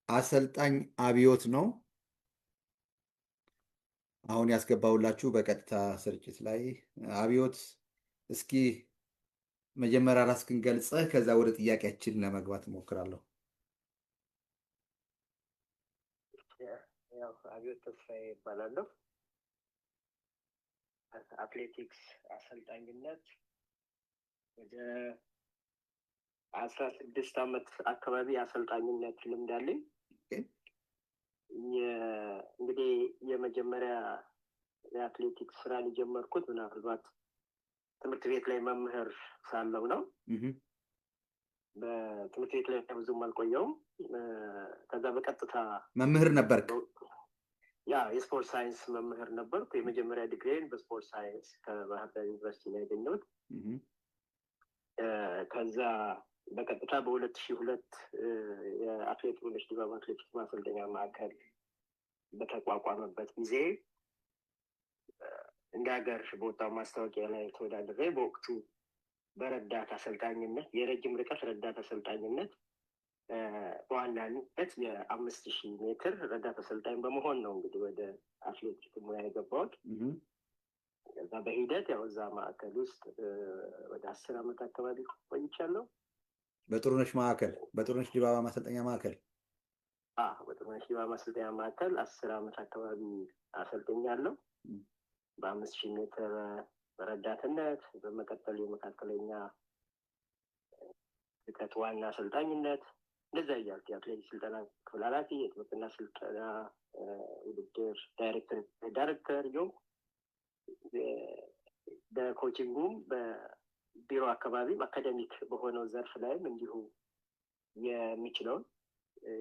አሰልጣኝ አብዮት ነው። አሁን ያስገባውላችሁ በቀጥታ ስርጭት ላይ አብዮት፣ እስኪ መጀመሪያ ራስህን ገልጸህ ከዛ ወደ ጥያቄያችን ለመግባት እሞክራለሁ። ያው አብዮት ተስፋዬ ይባላለሁ። አትሌቲክስ አሰልጣኝነት ወደ 16 ዓመት አካባቢ አሰልጣኝነት ልምድ አለኝ። እንግዲህ የመጀመሪያ የአትሌቲክስ ስራን የጀመርኩት ምናልባት ትምህርት ቤት ላይ መምህር ሳለሁ ነው። በትምህርት ቤት ላይ ብዙም አልቆየውም። ከዛ በቀጥታ መምህር ነበርክ? ያ የስፖርት ሳይንስ መምህር ነበርኩ። የመጀመሪያ ዲግሪን በስፖርት ሳይንስ ከባህር ዳር ዩኒቨርሲቲ ላይ ያገኘሁት። ከዛ በቀጥታ በ2002 የአትሌት ሙሉነሽ ዲባባ አትሌቲክስ ማሰልጠኛ ማዕከል በተቋቋመበት ጊዜ እንደ ሀገር በወጣው ማስታወቂያ ላይ ተወዳድሬ በወቅቱ በረዳት አሰልጣኝነት የረጅም ርቀት ረዳት አሰልጣኝነት በዋናነት የ5000 ሜትር ረዳት አሰልጣኝ በመሆን ነው እንግዲህ ወደ አትሌቲክስ ሙያ የገባሁት። ከዛ በሂደት ያው እዛ ማዕከል ውስጥ ወደ 10 ዓመት አካባቢ ቆይቻለሁ። በጥሩነሽ ዲባባ ማሰልጠኛ ማዕከል በጥሩነሽ ዲባባ ማሰልጠኛ ማዕከል 10 ዓመት አካባቢ አሰልጥኛለሁ። በ5000 ሜትር ረዳትነት፣ በመቀጠል የመካከለኛ ርቀት ዋና አሰልጣኝነት፣ እንደዛ እያልኩ የአትሌቲክስ ስልጠና ክፍል ኃላፊ፣ የትምህርትና ስልጠና ውድድር ዳይሬክተር እየሆንኩ በኮቺንጉም በቢሮ አካባቢም አካደሚክ በሆነው ዘርፍ ላይም እንዲሁ የሚችለውን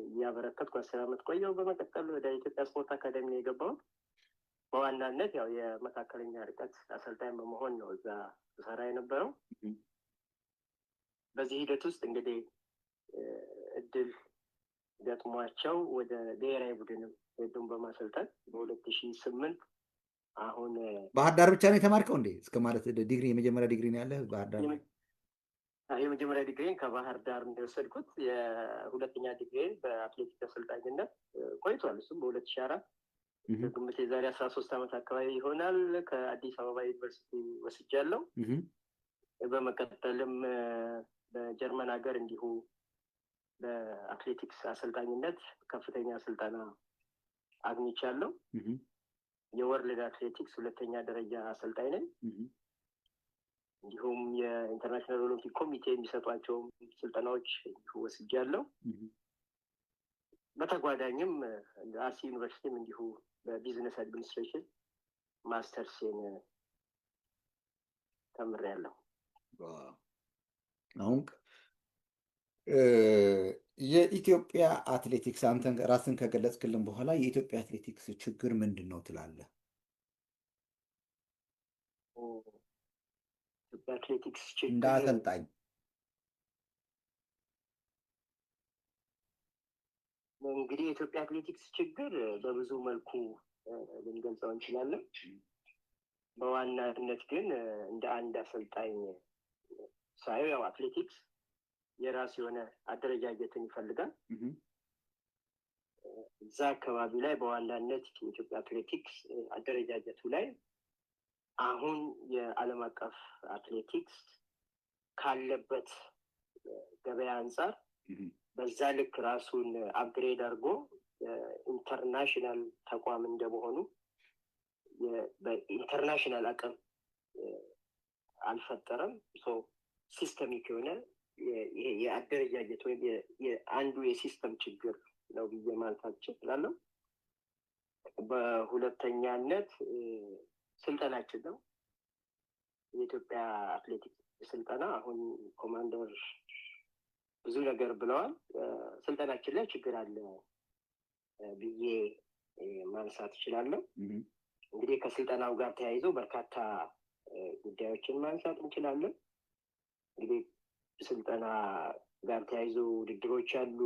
እያበረከትኩ 10 ዓመት ቆየሁ። በመቀጠል ወደ ኢትዮጵያ ስፖርት አካዳሚ ነው የገባሁት። በዋናነት ያው የመካከለኛ ርቀት አሰልጣኝ በመሆን ነው እዛ ሰራ የነበረው። በዚህ ሂደት ውስጥ እንግዲህ እድል ገጥሟቸው ወደ ብሔራዊ ቡድንም ሄዱን በማሰልጠን በ2008 አሁን ባህር ዳር ብቻ ነው የተማርከው እንዴ? እስከ ማለት ዲግሪ የመጀመሪያ ዲግሪ ነው ያለህ ባህር ዳር? የመጀመሪያ ዲግሪን ከባህር ዳር እንደወሰድኩት የሁለተኛ ዲግሪን በአትሌቲክስ አሰልጣኝነት ቆይቷል። እሱም በ2004 በግምት የዛሬ 13 ዓመት አካባቢ ይሆናል ከአዲስ አበባ ዩኒቨርሲቲ ወስጃለሁ። በመቀጠልም በጀርመን ሀገር እንዲሁ በአትሌቲክስ አሰልጣኝነት ከፍተኛ ስልጠና አግኝቻለሁ። የወርልድ አትሌቲክስ ሁለተኛ ደረጃ አሰልጣኝ ነኝ። እንዲሁም የኢንተርናሽናል ኦሎምፒክ ኮሚቴ የሚሰጧቸው ስልጠናዎች ወስጃለሁ። በተጓዳኝም አርሲ ዩኒቨርሲቲም እንዲሁ በቢዝነስ አድሚኒስትሬሽን ማስተርሴን ተምሬያለሁ። አሁን የኢትዮጵያ አትሌቲክስ አንተን ራስን ከገለጽክልን በኋላ የኢትዮጵያ አትሌቲክስ ችግር ምንድን ነው ትላለህ? አትሌቲክስ ችግር እንደ አሰልጣኝ እንግዲህ የኢትዮጵያ አትሌቲክስ ችግር በብዙ መልኩ ልንገልጸው እንችላለን። በዋናነት ግን እንደ አንድ አሰልጣኝ ሳየው ያው አትሌቲክስ የራሱ የሆነ አደረጃጀትን ይፈልጋል። እዛ አካባቢ ላይ በዋናነት የኢትዮጵያ አትሌቲክስ አደረጃጀቱ ላይ አሁን የዓለም አቀፍ አትሌቲክስ ካለበት ገበያ አንጻር በዛ ልክ ራሱን አፕግሬድ አድርጎ ኢንተርናሽናል ተቋም እንደመሆኑ በኢንተርናሽናል አቅም አልፈጠረም። ሲስተሚክ የሆነ የአደረጃጀት ወይም አንዱ የሲስተም ችግር ነው ብዬ ማንሳት እችላለሁ። በሁለተኛነት ስልጠናችን ነው። የኢትዮጵያ አትሌቲክስ ስልጠና አሁን ኮማንደር ብዙ ነገር ብለዋል። ስልጠናችን ላይ ችግር አለ ብዬ ማንሳት እችላለሁ። እንግዲህ ከስልጠናው ጋር ተያይዞ በርካታ ጉዳዮችን ማንሳት እንችላለን። እንግዲህ ስልጠና ጋር ተያይዞ ውድድሮች አሉ።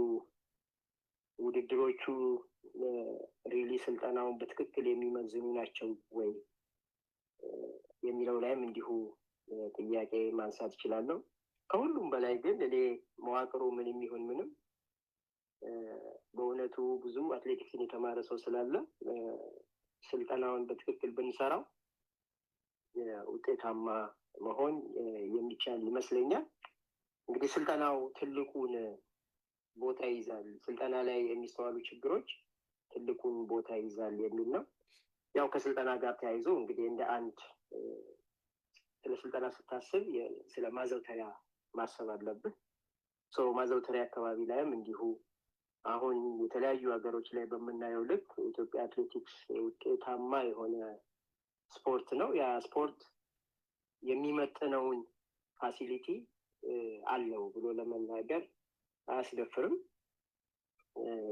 ውድድሮቹ ሪሊ ስልጠናውን በትክክል የሚመዝኑ ናቸው ወይ የሚለው ላይም እንዲሁ ጥያቄ ማንሳት እችላለሁ። ከሁሉም በላይ ግን እኔ መዋቅሩ ምን የሚሆን ምንም በእውነቱ ብዙ አትሌቲክስን የተማረ ሰው ስላለ ስልጠናውን በትክክል ብንሰራው ውጤታማ መሆን የሚቻል ይመስለኛል። እንግዲህ ስልጠናው ትልቁን ቦታ ይይዛል፣ ስልጠና ላይ የሚስተዋሉ ችግሮች ትልቁን ቦታ ይይዛል የሚል ነው። ያው ከስልጠና ጋር ተያይዞ እንግዲህ እንደ አንድ ስለ ስልጠና ስታስብ ስለ ማዘውተሪያ ማሰብ አለብህ። ማዘውተሪያ አካባቢ ላይም እንዲሁ አሁን የተለያዩ ሀገሮች ላይ በምናየው ልክ ኢትዮጵያ አትሌቲክስ ውጤታማ የሆነ ስፖርት ነው። ያ ስፖርት የሚመጥነውን ፋሲሊቲ አለው ብሎ ለመናገር አያስደፍርም።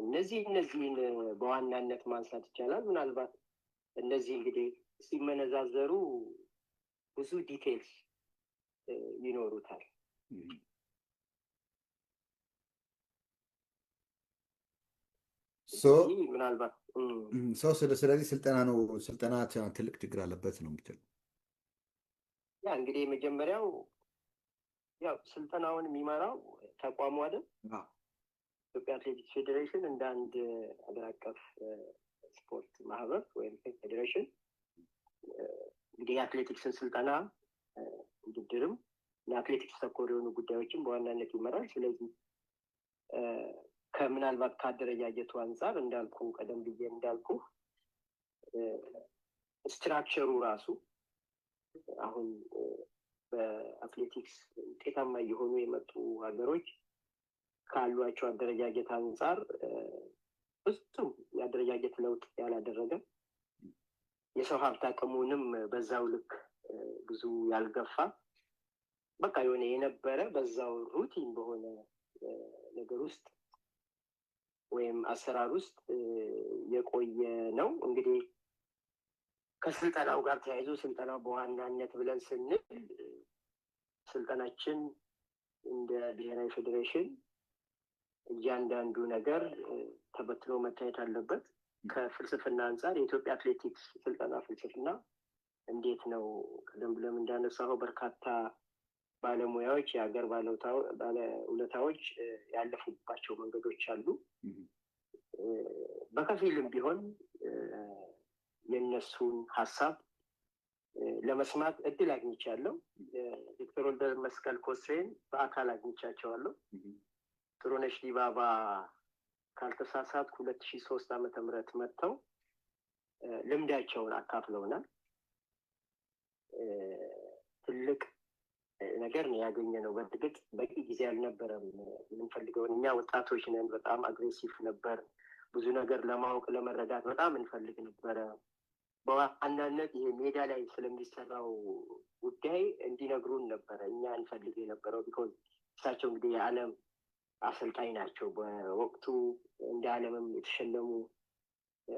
እነዚህን በዋናነት ማንሳት ይቻላል። ምናልባት እነዚህ እንግዲህ ሲመነዛዘሩ ብዙ ዲቴልስ ይኖሩታል። ምናልባት ስለዚህ ስልጠና ትልቅ ችግር አለበት ነው የምትለው? ያ እንግዲህ የመጀመሪያው ያው ስልጠናውን የሚመራው ተቋሙ አይደል? ኢትዮጵያ አትሌቲክስ ፌዴሬሽን እንደ አንድ ሀገር አቀፍ ስፖርት ማህበር ወይም ፌዴሬሽን እንግዲህ የአትሌቲክስን ስልጠና ውድድርም ለአትሌቲክስ ተኮር የሆኑ ጉዳዮችን በዋናነት ይመራል። ስለዚህ ከምናልባት ከአደረጃጀቱ አንጻር እንዳልኩ ቀደም ብዬ እንዳልኩ ስትራክቸሩ ራሱ አሁን በአትሌቲክስ ውጤታማ እየሆኑ የመጡ ሀገሮች ካሏቸው አደረጃጀት አንጻር ብዙም የአደረጃጀት ለውጥ ያላደረገ የሰው ሀብት አቅሙንም በዛው ልክ ብዙ ያልገፋ በቃ የሆነ የነበረ በዛው ሩቲን በሆነ ነገር ውስጥ ወይም አሰራር ውስጥ የቆየ ነው። እንግዲህ ከስልጠናው ጋር ተያይዞ ስልጠናው በዋናነት ብለን ስንል ስልጠናችን እንደ ብሔራዊ ፌዴሬሽን እያንዳንዱ ነገር ተበትኖ መታየት አለበት። ከፍልስፍና አንጻር የኢትዮጵያ አትሌቲክስ ስልጠና ፍልስፍና እንዴት ነው? ቀደም ብለን እንዳነሳው በርካታ ባለሙያዎች የሀገር ባለውለታዎች ያለፉባቸው መንገዶች አሉ። በከፊልም ቢሆን የእነሱን ሀሳብ ለመስማት እድል አግኝቻለሁ። ዶክተር ወልደ መስቀል ኮስትሬን በአካል አግኝቻቸዋለሁ። ጥሩነሽ ዲባባ ካልተሳሳትኩ 2003 ዓመተ ምህረት መጥተው ልምዳቸውን አካፍለውናል። ትልቅ ነገር ነው ያገኘነው። በእርግጥ በቂ ጊዜ አልነበረም የምንፈልገውን። እኛ ወጣቶች ነን፣ በጣም አግሬሲቭ ነበር። ብዙ ነገር ለማወቅ ለመረዳት በጣም እንፈልግ ነበረ። በዋናነት ይሄ ሜዳ ላይ ስለሚሰራው ጉዳይ እንዲነግሩን ነበረ እኛ እንፈልግ የነበረው። ቢኮዝ እሳቸው እንግዲህ የዓለም አሰልጣኝ ናቸው። በወቅቱ እንደ ዓለምም የተሸለሙ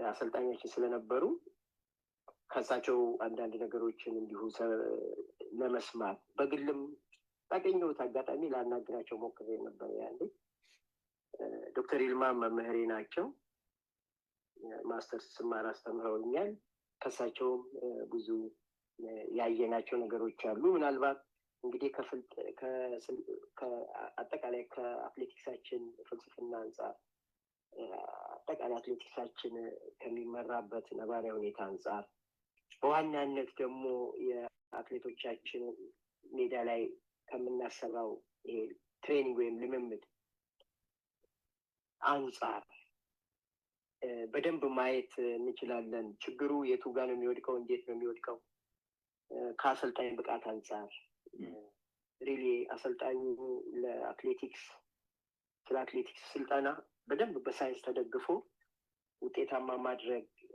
አሰልጣኞችን ስለነበሩ ከእሳቸው አንዳንድ ነገሮችን እንዲሁ ለመስማት በግልም ባገኘሁት አጋጣሚ ላናግራቸው ሞክሬ ነበር። ያኔ ዶክተር ይልማ መምህሬ ናቸው። ማስተርስ ስማር አስተምረውኛል። ከእሳቸውም ብዙ ያየናቸው ነገሮች አሉ። ምናልባት እንግዲህ አጠቃላይ ከአትሌቲክሳችን ፍልስፍና አንጻር አጠቃላይ አትሌቲክሳችን ከሚመራበት ነባራዊ ሁኔታ አንጻር በዋናነት ደግሞ የአትሌቶቻችን ሜዳ ላይ ከምናሰራው ይሄ ትሬኒንግ ወይም ልምምድ አንጻር በደንብ ማየት እንችላለን። ችግሩ የቱ ጋር ነው የሚወድቀው? እንዴት ነው የሚወድቀው? ከአሰልጣኝ ብቃት አንጻር ሪሊ አሰልጣኙ ለአትሌቲክስ ስለ አትሌቲክስ ስልጠና በደንብ በሳይንስ ተደግፎ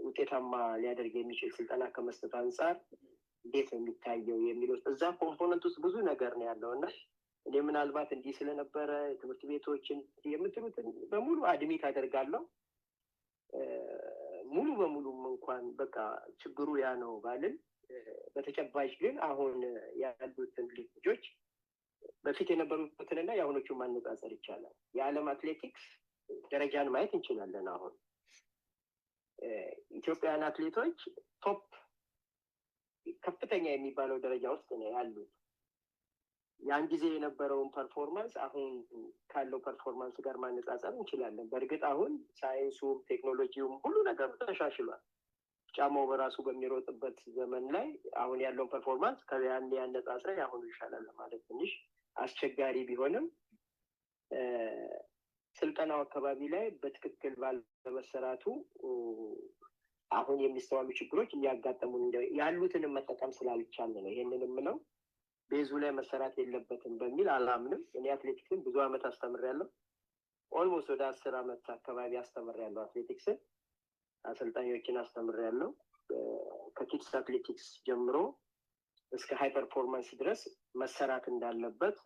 ውጤታማ ሊያደርግ የሚችል ስልጠና ከመስጠት አንጻር እንዴት ነው የሚታየው የሚለው እዛ ኮምፖነንት ውስጥ ብዙ ነገር ነው ያለው እና እኔ ምናልባት እንዲህ ስለነበረ ትምህርት ቤቶችን የምትሉትን በሙሉ አድሚት አደርጋለሁ። ሙሉ በሙሉም እንኳን በቃ ችግሩ ያ ነው ባልን፣ በተጨባጭ ግን አሁን ያሉትን ልጆች በፊት የነበሩትንና የአሁኖቹን ማነጻጸር ይቻላል። የዓለም አትሌቲክስ ደረጃን ማየት እንችላለን። አሁን ኢትዮጵያውያን አትሌቶች ቶፕ ከፍተኛ የሚባለው ደረጃ ውስጥ ነው ያሉት። ያን ጊዜ የነበረውን ፐርፎርማንስ አሁን ካለው ፐርፎርማንስ ጋር ማነጻጸር እንችላለን። በእርግጥ አሁን ሳይንሱም ቴክኖሎጂውም ሁሉ ነገር ተሻሽሏል። ጫማው በራሱ በሚሮጥበት ዘመን ላይ አሁን ያለውን ፐርፎርማንስ ከያን ያነጻጽረ አሁኑ ይሻላል ማለት ትንሽ አስቸጋሪ ቢሆንም ስልጠናው አካባቢ ላይ በትክክል ባለመሰራቱ አሁን የሚስተዋሉ ችግሮች እያጋጠሙ ያሉትንም መጠቀም ስላልቻለ ነው። ይሄንን የምለው ቤዙ ላይ መሰራት የለበትም በሚል አላምንም። እኔ አትሌቲክስን ብዙ ዓመት አስተምሬያለሁ። ኦልሞስት ወደ 10 ዓመት አካባቢ አስተምሬያለሁ። አትሌቲክስን አሰልጣኞችን አስተምሬያለሁ። ከኪድስ አትሌቲክስ ጀምሮ እስከ ሃይ ፐርፎርማንስ ድረስ መሰራት እንዳለበት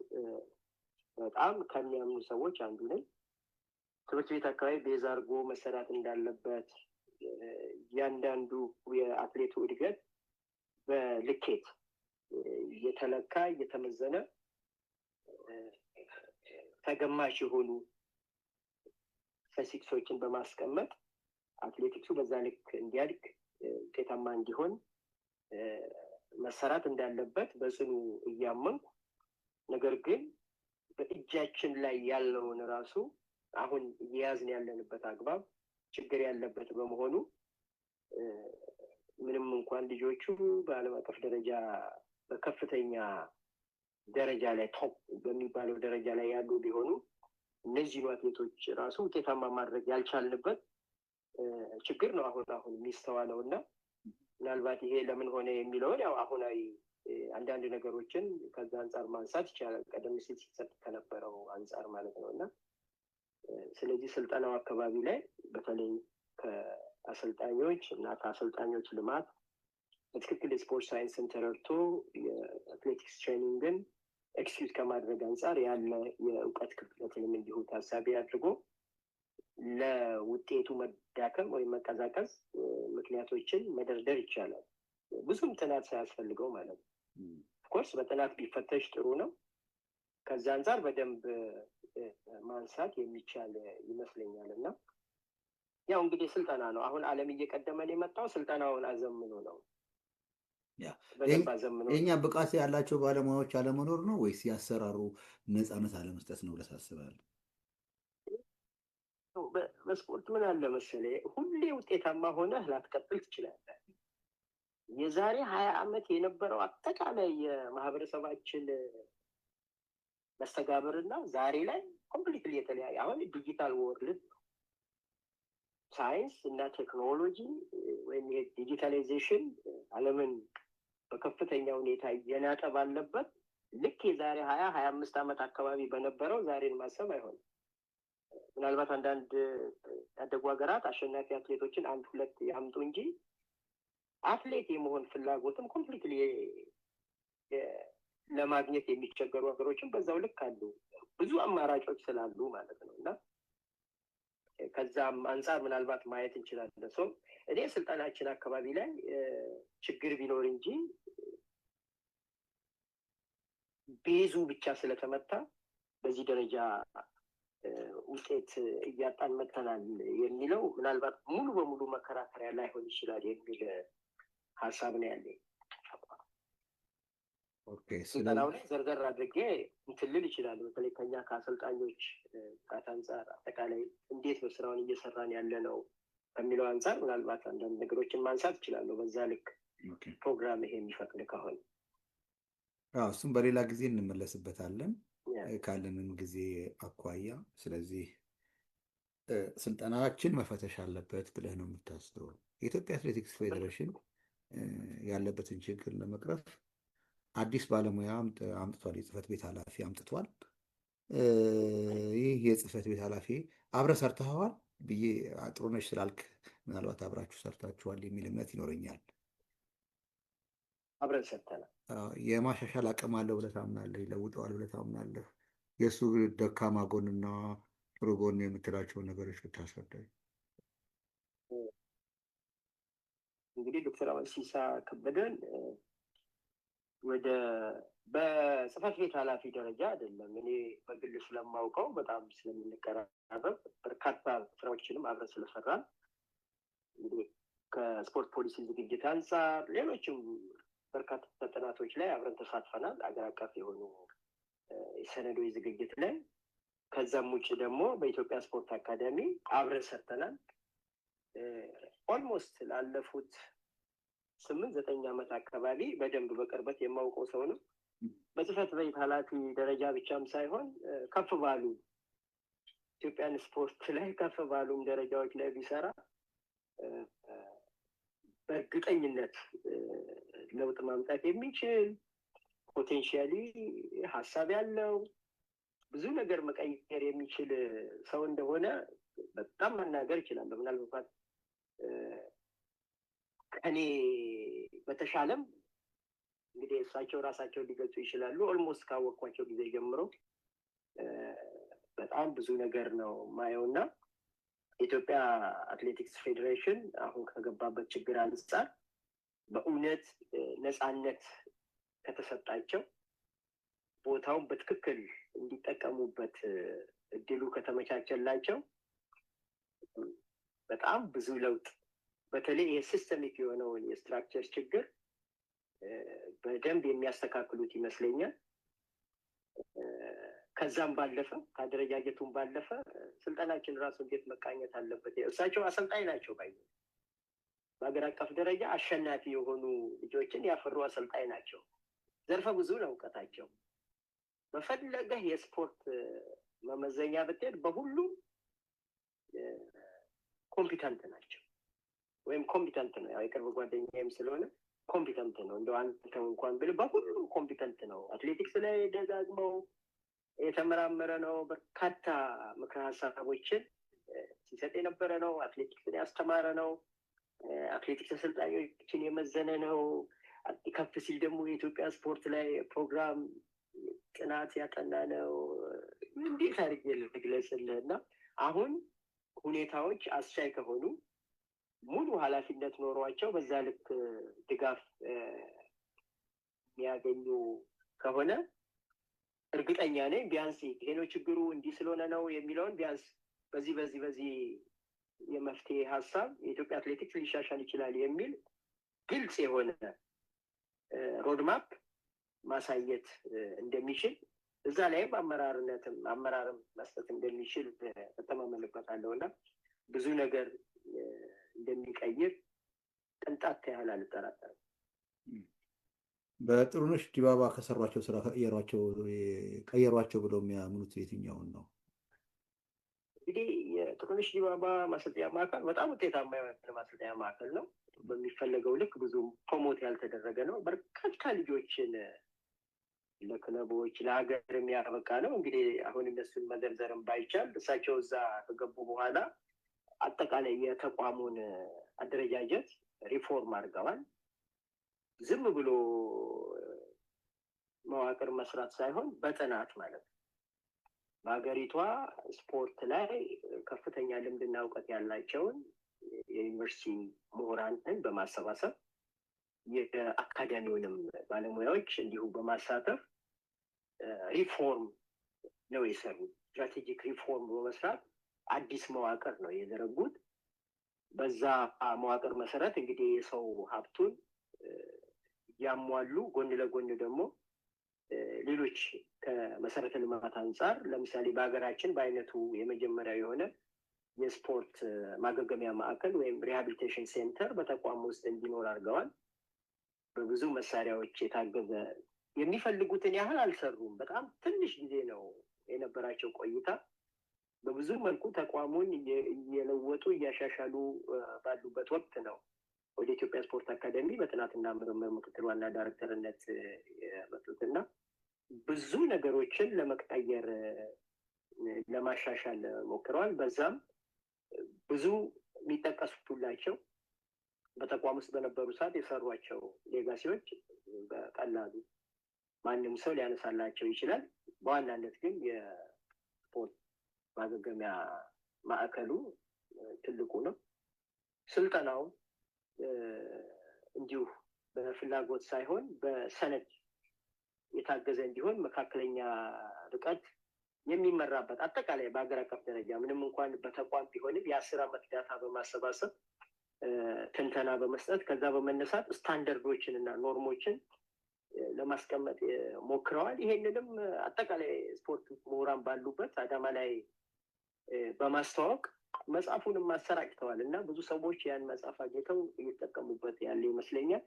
በጣም ከሚያምኑ ሰዎች አንዱ ነኝ። ትምህርት ቤት አካባቢ ቤዝ አድርጎ መሰራት እንዳለበት፣ እያንዳንዱ የአትሌቱ እድገት በልኬት እየተለካ እየተመዘነ ተገማሽ የሆኑ ስታቲስቲክሶችን በማስቀመጥ አትሌቲክሱ በዛ ልክ እንዲያድግ ውጤታማ እንዲሆን መሰራት እንዳለበት በጽኑ እያመንኩ፣ ነገር ግን በእጃችን ላይ ያለውን ራሱ አሁን እየያዝን ያለንበት አግባብ ችግር ያለበት በመሆኑ ምንም እንኳን ልጆቹ በዓለም አቀፍ ደረጃ በከፍተኛ ደረጃ ላይ ቶፕ በሚባለው ደረጃ ላይ ያሉ ቢሆኑ እነዚህኑ አትሌቶች ራሱ ውጤታማ ማድረግ ያልቻልንበት ችግር ነው አሁን የሚስተዋለው እና ምናልባት ይሄ ለምን ሆነ የሚለውን ያው አሁናዊ አንዳንድ ነገሮችን ከዛ አንጻር ማንሳት ይቻላል፣ ቀደም ሲል ሲሰጥ ከነበረው አንጻር ማለት ነው። እና ስለዚህ ስልጠናው አካባቢ ላይ በተለይ ከአሰልጣኞች እና ከአሰልጣኞች ልማት በትክክል የስፖርት ሳይንስን ተረድቶ የአትሌቲክስ ትሬኒንግን ኤክስኪዩት ከማድረግ አንጻር ያለ የእውቀት ክፍተትንም እንዲሁ ታሳቢ አድርጎ ለውጤቱ መዳከም ወይም መቀዛቀዝ ምክንያቶችን መደርደር ይቻላል፣ ብዙም ጥናት ሳያስፈልገው ማለት ነው። ኦፍኮርስ በጥናት ቢፈተሽ ጥሩ ነው። ከዛ አንጻር በደንብ ማንሳት የሚቻል ይመስለኛል። እና ያው እንግዲህ ስልጠና ነው አሁን ዓለም እየቀደመን የመጣው ስልጠናውን አዘምኖ ነው። የኛ ብቃት ያላቸው ባለሙያዎች አለመኖር ነው ወይስ ያሰራሩ ነፃነት አለመስጠት ነው ብለህ ታስባለህ? በስፖርት ምን አለ መሰለህ፣ ሁሌ ውጤታማ ሆነህ ላትቀጥል ትችላለህ። የዛሬ 20 ዓመት የነበረው አጠቃላይ የማህበረሰባችን መስተጋብርና ዛሬ ላይ ኮምፕሊትሊ የተለያየ። አሁን ዲጂታል ወርልድ ሳይንስ እና ቴክኖሎጂ ወይም የዲጂታላይዜሽን ዓለምን በከፍተኛ ሁኔታ እየናጠ ባለበት ልክ የዛሬ 20-25 ዓመት አካባቢ በነበረው ዛሬን ማሰብ አይሆንም። ምናልባት አንዳንድ ያደጉ ሀገራት አሸናፊ አትሌቶችን 1-2 ያምጡ እንጂ አትሌት የመሆን ፍላጎትም ኮምፕሊትሊ ለማግኘት የሚቸገሩ ሀገሮችን በዛው ልክ አሉ፣ ብዙ አማራጮች ስላሉ ማለት ነው። እና ከዛም አንጻር ምናልባት ማየት እንችላለን። ሰው እኔ ስልጠናችን አካባቢ ላይ ችግር ቢኖር እንጂ ቤዙ ብቻ ስለተመታ በዚህ ደረጃ ውጤት እያጣን መጥተናል የሚለው ምናልባት ሙሉ በሙሉ መከራከሪያ ላይሆን ይችላል የሚል ሀሳብ ነው ያለኝ። ስልጠናው ላይ ዘርዘር አድርጌ እንትን ልል ይችላል። በተለይ ከኛ ከአሰልጣኞች ቃት አንጻር አጠቃላይ እንዴት ነው ስራውን እየሰራን ያለ ነው ከሚለው አንጻር ምናልባት አንዳንድ ነገሮችን ማንሳት ይችላለሁ። በዛ ልክ ፕሮግራም ይሄ የሚፈቅድ ከሆነ እሱም በሌላ ጊዜ እንመለስበታለን ካለንም ጊዜ አኳያ። ስለዚህ ስልጠናችን መፈተሽ አለበት ብለህ ነው የምታስበው? የኢትዮጵያ አትሌቲክስ ፌዴሬሽን ያለበትን ችግር ለመቅረፍ አዲስ ባለሙያ አምጥቷል። የጽህፈት ቤት ኃላፊ አምጥቷል። ይህ የጽህፈት ቤት ኃላፊ አብረህ ሰርተኸዋል ብዬ ጥሩነሽ ስላልክ ምናልባት አብራችሁ ሰርታችኋል የሚል እምነት ይኖረኛል። አብረን ሰርተናል። የማሻሻል አቅም አለው ብለህ ታምናለህ? ይለውጠዋል ብለህ ታምናለህ? የእሱ ደካማ ጎንና ጥሩ ጎን የምትላቸውን ነገሮች ብታስረዳኝ። እንግዲህ ዶክተር አመንሲሳ ከበደን ወደ በጽህፈት ቤት ኃላፊ ደረጃ አይደለም፣ እኔ በግል ስለማውቀው በጣም ስለምንቀራረብ በርካታ ስራዎችንም አብረን ስለሰራን እንግዲህ ከስፖርት ፖሊሲ ዝግጅት አንጻር ሌሎችም በርካታ ጥናቶች ላይ አብረን ተሳትፈናል። አገር አቀፍ የሆኑ የሰነዶች ዝግጅት ላይ። ከዛም ውጭ ደግሞ በኢትዮጵያ ስፖርት አካዳሚ አብረን ሰርተናል። ኦልሞስት ላለፉት 8-9 ዓመት አካባቢ በደንብ በቅርበት የማውቀው ሰው ነው። በጽህፈት ቤት ኃላፊ ደረጃ ብቻም ሳይሆን ከፍ ባሉ ኢትዮጵያን ስፖርት ላይ ከፍ ባሉም ደረጃዎች ላይ ቢሰራ በእርግጠኝነት ለውጥ ማምጣት የሚችል ፖቴንሻሊ ሀሳብ ያለው ብዙ ነገር መቀየር የሚችል ሰው እንደሆነ በጣም መናገር ይችላለሁ። ምናልባት ከኔ በተሻለም እንግዲህ እሳቸው ራሳቸው ሊገልጹ ይችላሉ። ኦልሞስት ካወቅኳቸው ጊዜ ጀምሮ በጣም ብዙ ነገር ነው ማየው እና የኢትዮጵያ አትሌቲክስ ፌዴሬሽን አሁን ከገባበት ችግር አንጻር በእውነት ነፃነት ከተሰጣቸው ቦታውን በትክክል እንዲጠቀሙበት እድሉ ከተመቻቸላቸው በጣም ብዙ ለውጥ በተለይ የሲስተሚክ የሆነውን የስትራክቸር ችግር በደንብ የሚያስተካክሉት ይመስለኛል። ከዛም ባለፈ ከአደረጃጀቱም ባለፈ ስልጠናችን ራሱ እንዴት መቃኘት አለበት። እሳቸው አሰልጣኝ ናቸው ባይ በሀገር አቀፍ ደረጃ አሸናፊ የሆኑ ልጆችን ያፈሩ አሰልጣኝ ናቸው። ዘርፈ ብዙ ነው እውቀታቸው። በፈለገህ የስፖርት መመዘኛ ብትሄድ በሁሉም ኮምፒተንት ናቸው ወይም ኮምፒተንት ነው። ያው የቅርብ ጓደኛዬም ስለሆነ ኮምፒተንት ነው። እንደው አንተ እንኳን ብል በሁሉም ኮምፒተንት ነው። አትሌቲክስ ላይ ደጋግመው የተመራመረ ነው። በርካታ ምክረ ሀሳቦችን ሲሰጥ የነበረ ነው። አትሌቲክስን ያስተማረ ነው። አትሌቲክስ አሰልጣኞችን የመዘነ ነው። ከፍ ሲል ደግሞ የኢትዮጵያ ስፖርት ላይ ፕሮግራም ጥናት ያጠና ነው። እንዴት አድርጌ ልግለጽልህ? እና አሁን ሁኔታዎች አስቻይ ከሆኑ ሙሉ ኃላፊነት ኖሯቸው በዛ ልክ ድጋፍ የሚያገኙ ከሆነ እርግጠኛ ነኝ ቢያንስ ይሄ ነው ችግሩ እንዲህ ስለሆነ ነው የሚለውን ቢያንስ በዚህ የመፍትሄ ሀሳብ የኢትዮጵያ አትሌቲክስ ሊሻሻል ይችላል የሚል ግልጽ የሆነ ሮድማፕ ማሳየት እንደሚችል እዛ ላይም አመራርም መስጠት እንደሚችል እተማመንበታለሁ እና ብዙ ነገር እንደሚቀይር ቅንጣት ያህል አልጠራጠርም። በጥሩነሽ ዲባባ ከሰሯቸው ስራ ቀየሯቸው ብለው የሚያምኑት የትኛውን ነው? እንግዲህ የጥሩነሽ ዲባባ ማሰልጠኛ ማዕከል በጣም ውጤታማ የሆነ ማሰልጠኛ ማዕከል ነው። በሚፈለገው ልክ ብዙ ፕሮሞት ያልተደረገ ነው። በርካታ ልጆችን ለክለቦች ለሀገር የሚያበቃ ነው። እንግዲህ አሁን እነሱን መዘርዘርም ባይቻል እሳቸው እዛ ከገቡ በኋላ አጠቃላይ የተቋሙን አደረጃጀት ሪፎርም አድርገዋል። ዝም ብሎ መዋቅር መስራት ሳይሆን በጥናት ማለት ነው። በሀገሪቷ ስፖርት ላይ ከፍተኛ ልምድና እውቀት ያላቸውን የዩኒቨርሲቲ ምሁራንን በማሰባሰብ የአካዳሚውንም ባለሙያዎች እንዲሁ በማሳተፍ ሪፎርም ነው የሰሩት። ስትራቴጂክ ሪፎርም በመስራት አዲስ መዋቅር ነው የዘረጉት። በዛ መዋቅር መሰረት እንግዲህ የሰው ሀብቱን ያሟሉ፣ ጎን ለጎን ደግሞ ሌሎች ከመሰረተ ልማት አንጻር ለምሳሌ በሀገራችን በአይነቱ የመጀመሪያ የሆነ የስፖርት ማገገሚያ ማዕከል ወይም ሪሃቢሊቴሽን ሴንተር በተቋም ውስጥ እንዲኖር አድርገዋል። በብዙ መሳሪያዎች የታገዘ የሚፈልጉትን ያህል አልሰሩም። በጣም ትንሽ ጊዜ ነው የነበራቸው ቆይታ። በብዙ መልኩ ተቋሙን እየለወጡ እያሻሻሉ ባሉበት ወቅት ነው ወደ ኢትዮጵያ ስፖርት አካዳሚ በጥናትና ምርምር ምክትል ዋና ዳይሬክተርነት የመጡትና ብዙ ነገሮችን ለመቀየር ለማሻሻል ሞክረዋል። በዛም ብዙ የሚጠቀሱላቸው በተቋም ውስጥ በነበሩ ሰዓት የሰሯቸው ሌጋሲዎች በቀላሉ ማንም ሰው ሊያነሳላቸው ይችላል። በዋናነት ግን የስፖርት ማገገሚያ ማዕከሉ ትልቁ ነው። ስልጠናው እንዲሁ በፍላጎት ሳይሆን በሰነድ የታገዘ እንዲሆን መካከለኛ ርቀት የሚመራበት አጠቃላይ በሀገር አቀፍ ደረጃ ምንም እንኳን በተቋም ቢሆንም የ10 ዓመት ዳታ በማሰባሰብ ትንተና በመስጠት ከዛ በመነሳት ስታንደርዶችን እና ኖርሞችን ለማስቀመጥ ሞክረዋል። ይሄንንም አጠቃላይ ስፖርት ምሁራን ባሉበት አዳማ ላይ በማስተዋወቅ መጽሐፉንም አሰራጭተዋል እና ብዙ ሰዎች ያን መጽሐፍ አግኝተው እየተጠቀሙበት ያለ ይመስለኛል።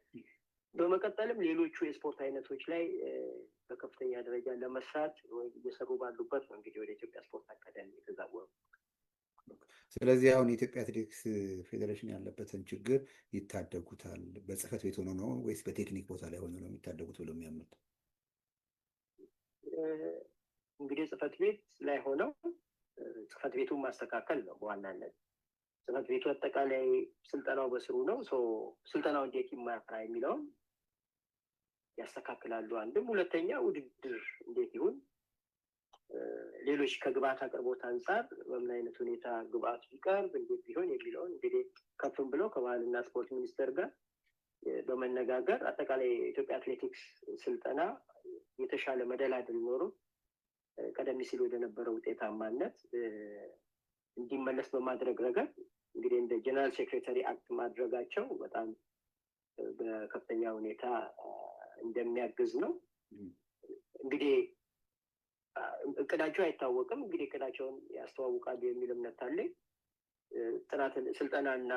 በመቀጠልም ሌሎቹ የስፖርት አይነቶች ላይ በከፍተኛ ደረጃ ለመስራት እየሰሩ ባሉበት ነው እንግዲህ ወደ ኢትዮጵያ ስፖርት አካዳሚ የተዛወሩ። ስለዚህ አሁን የኢትዮጵያ አትሌቲክስ ፌዴሬሽን ያለበትን ችግር ይታደጉታል በጽህፈት ቤት ሆኖ ነው ወይስ በቴክኒክ ቦታ ላይ ሆኖ ነው የሚታደጉት ብሎ የሚያምኑት? እንግዲህ ጽህፈት ቤት ላይ ሆነው ጽህፈት ቤቱን ማስተካከል ነው በዋናነት። ጽህፈት ቤቱ አጠቃላይ ስልጠናው በስሩ ነው። ስልጠናው እንዴት ይመራ የሚለውን ያስተካክላሉ። አንድም ሁለተኛ ውድድር እንዴት ይሁን፣ ሌሎች ከግብአት አቅርቦት አንጻር በምን አይነት ሁኔታ ግብአቱ ይቀርብ እንዴት ቢሆን የሚለውን እንግዲህ ከፍም ብለው ከባህልና ስፖርት ሚኒስቴር ጋር በመነጋገር አጠቃላይ የኢትዮጵያ አትሌቲክስ ስልጠና የተሻለ መደላድል ኖሮ ቀደም ሲል ወደነበረው ውጤታማነት እንዲመለስ በማድረግ ረገድ እንግዲህ እንደ ጀነራል ሴክሬታሪ አክት ማድረጋቸው በጣም በከፍተኛ ሁኔታ እንደሚያግዝ ነው። እንግዲህ እቅዳቸው አይታወቅም። እንግዲህ እቅዳቸውን ያስተዋውቃሉ የሚል እምነት አለኝ። ስልጠናና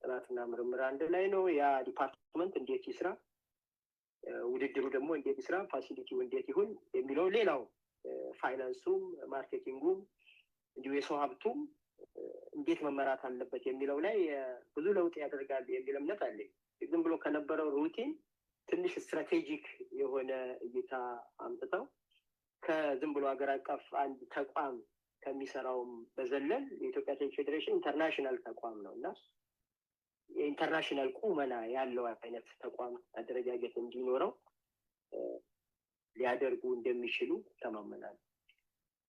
ጥናትና ምርምር አንድ ላይ ነው። ያ ዲፓርትመንት እንዴት ይስራ፣ ውድድሩ ደግሞ እንዴት ይስራ፣ ፋሲሊቲው እንዴት ይሁን የሚለው ሌላው ፋይናንሱም ማርኬቲንጉም እንዲሁ የሰው ሀብቱም እንዴት መመራት አለበት የሚለው ላይ ብዙ ለውጥ ያደርጋሉ የሚል እምነት አለኝ። ዝም ብሎ ከነበረው ሩቲን ትንሽ ስትራቴጂክ የሆነ እይታ አምጥተው ከዝም ብሎ ሀገር አቀፍ አንድ ተቋም ከሚሰራውም በዘለል የኢትዮጵያ አትሌቲክስ ፌዴሬሽን ኢንተርናሽናል ተቋም ነው እና የኢንተርናሽናል ቁመና ያለው አይነት ተቋም አደረጃጀት እንዲኖረው ሊያደርጉ እንደሚችሉ ተማመናል።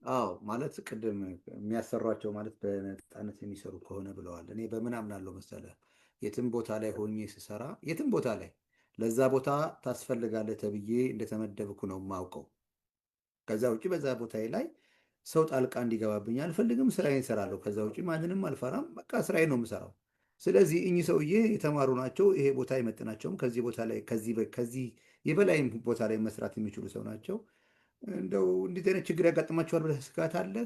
አዎ ማለት ቅድም የሚያሰሯቸው ማለት በነፃነት የሚሰሩ ከሆነ ብለዋል። እኔ በምን አምናለሁ መሰለህ? የትም ቦታ ላይ ሆኜ ስሰራ የትም ቦታ ላይ ለዛ ቦታ ታስፈልጋለህ ተብዬ እንደተመደብኩ ነው የማውቀው። ከዛ ውጭ በዛ ቦታ ላይ ሰው ጣልቃ እንዲገባብኝ አልፈልግም። ስራዬን እሰራለሁ። ከዛ ውጭ ማንንም አልፈራም። በቃ ስራዬን ነው የምሰራው። ስለዚህ እኚህ ሰውዬ የተማሩ ናቸው። ይሄ ቦታ አይመጥናቸውም። ከዚህ ቦታ ላይ ከዚህ የበላይም ቦታ ላይ መስራት የሚችሉ ሰው ናቸው። እንደው እንዲህ አይነት ችግር ያጋጥማቸዋል ብለህ ስጋት አለህ?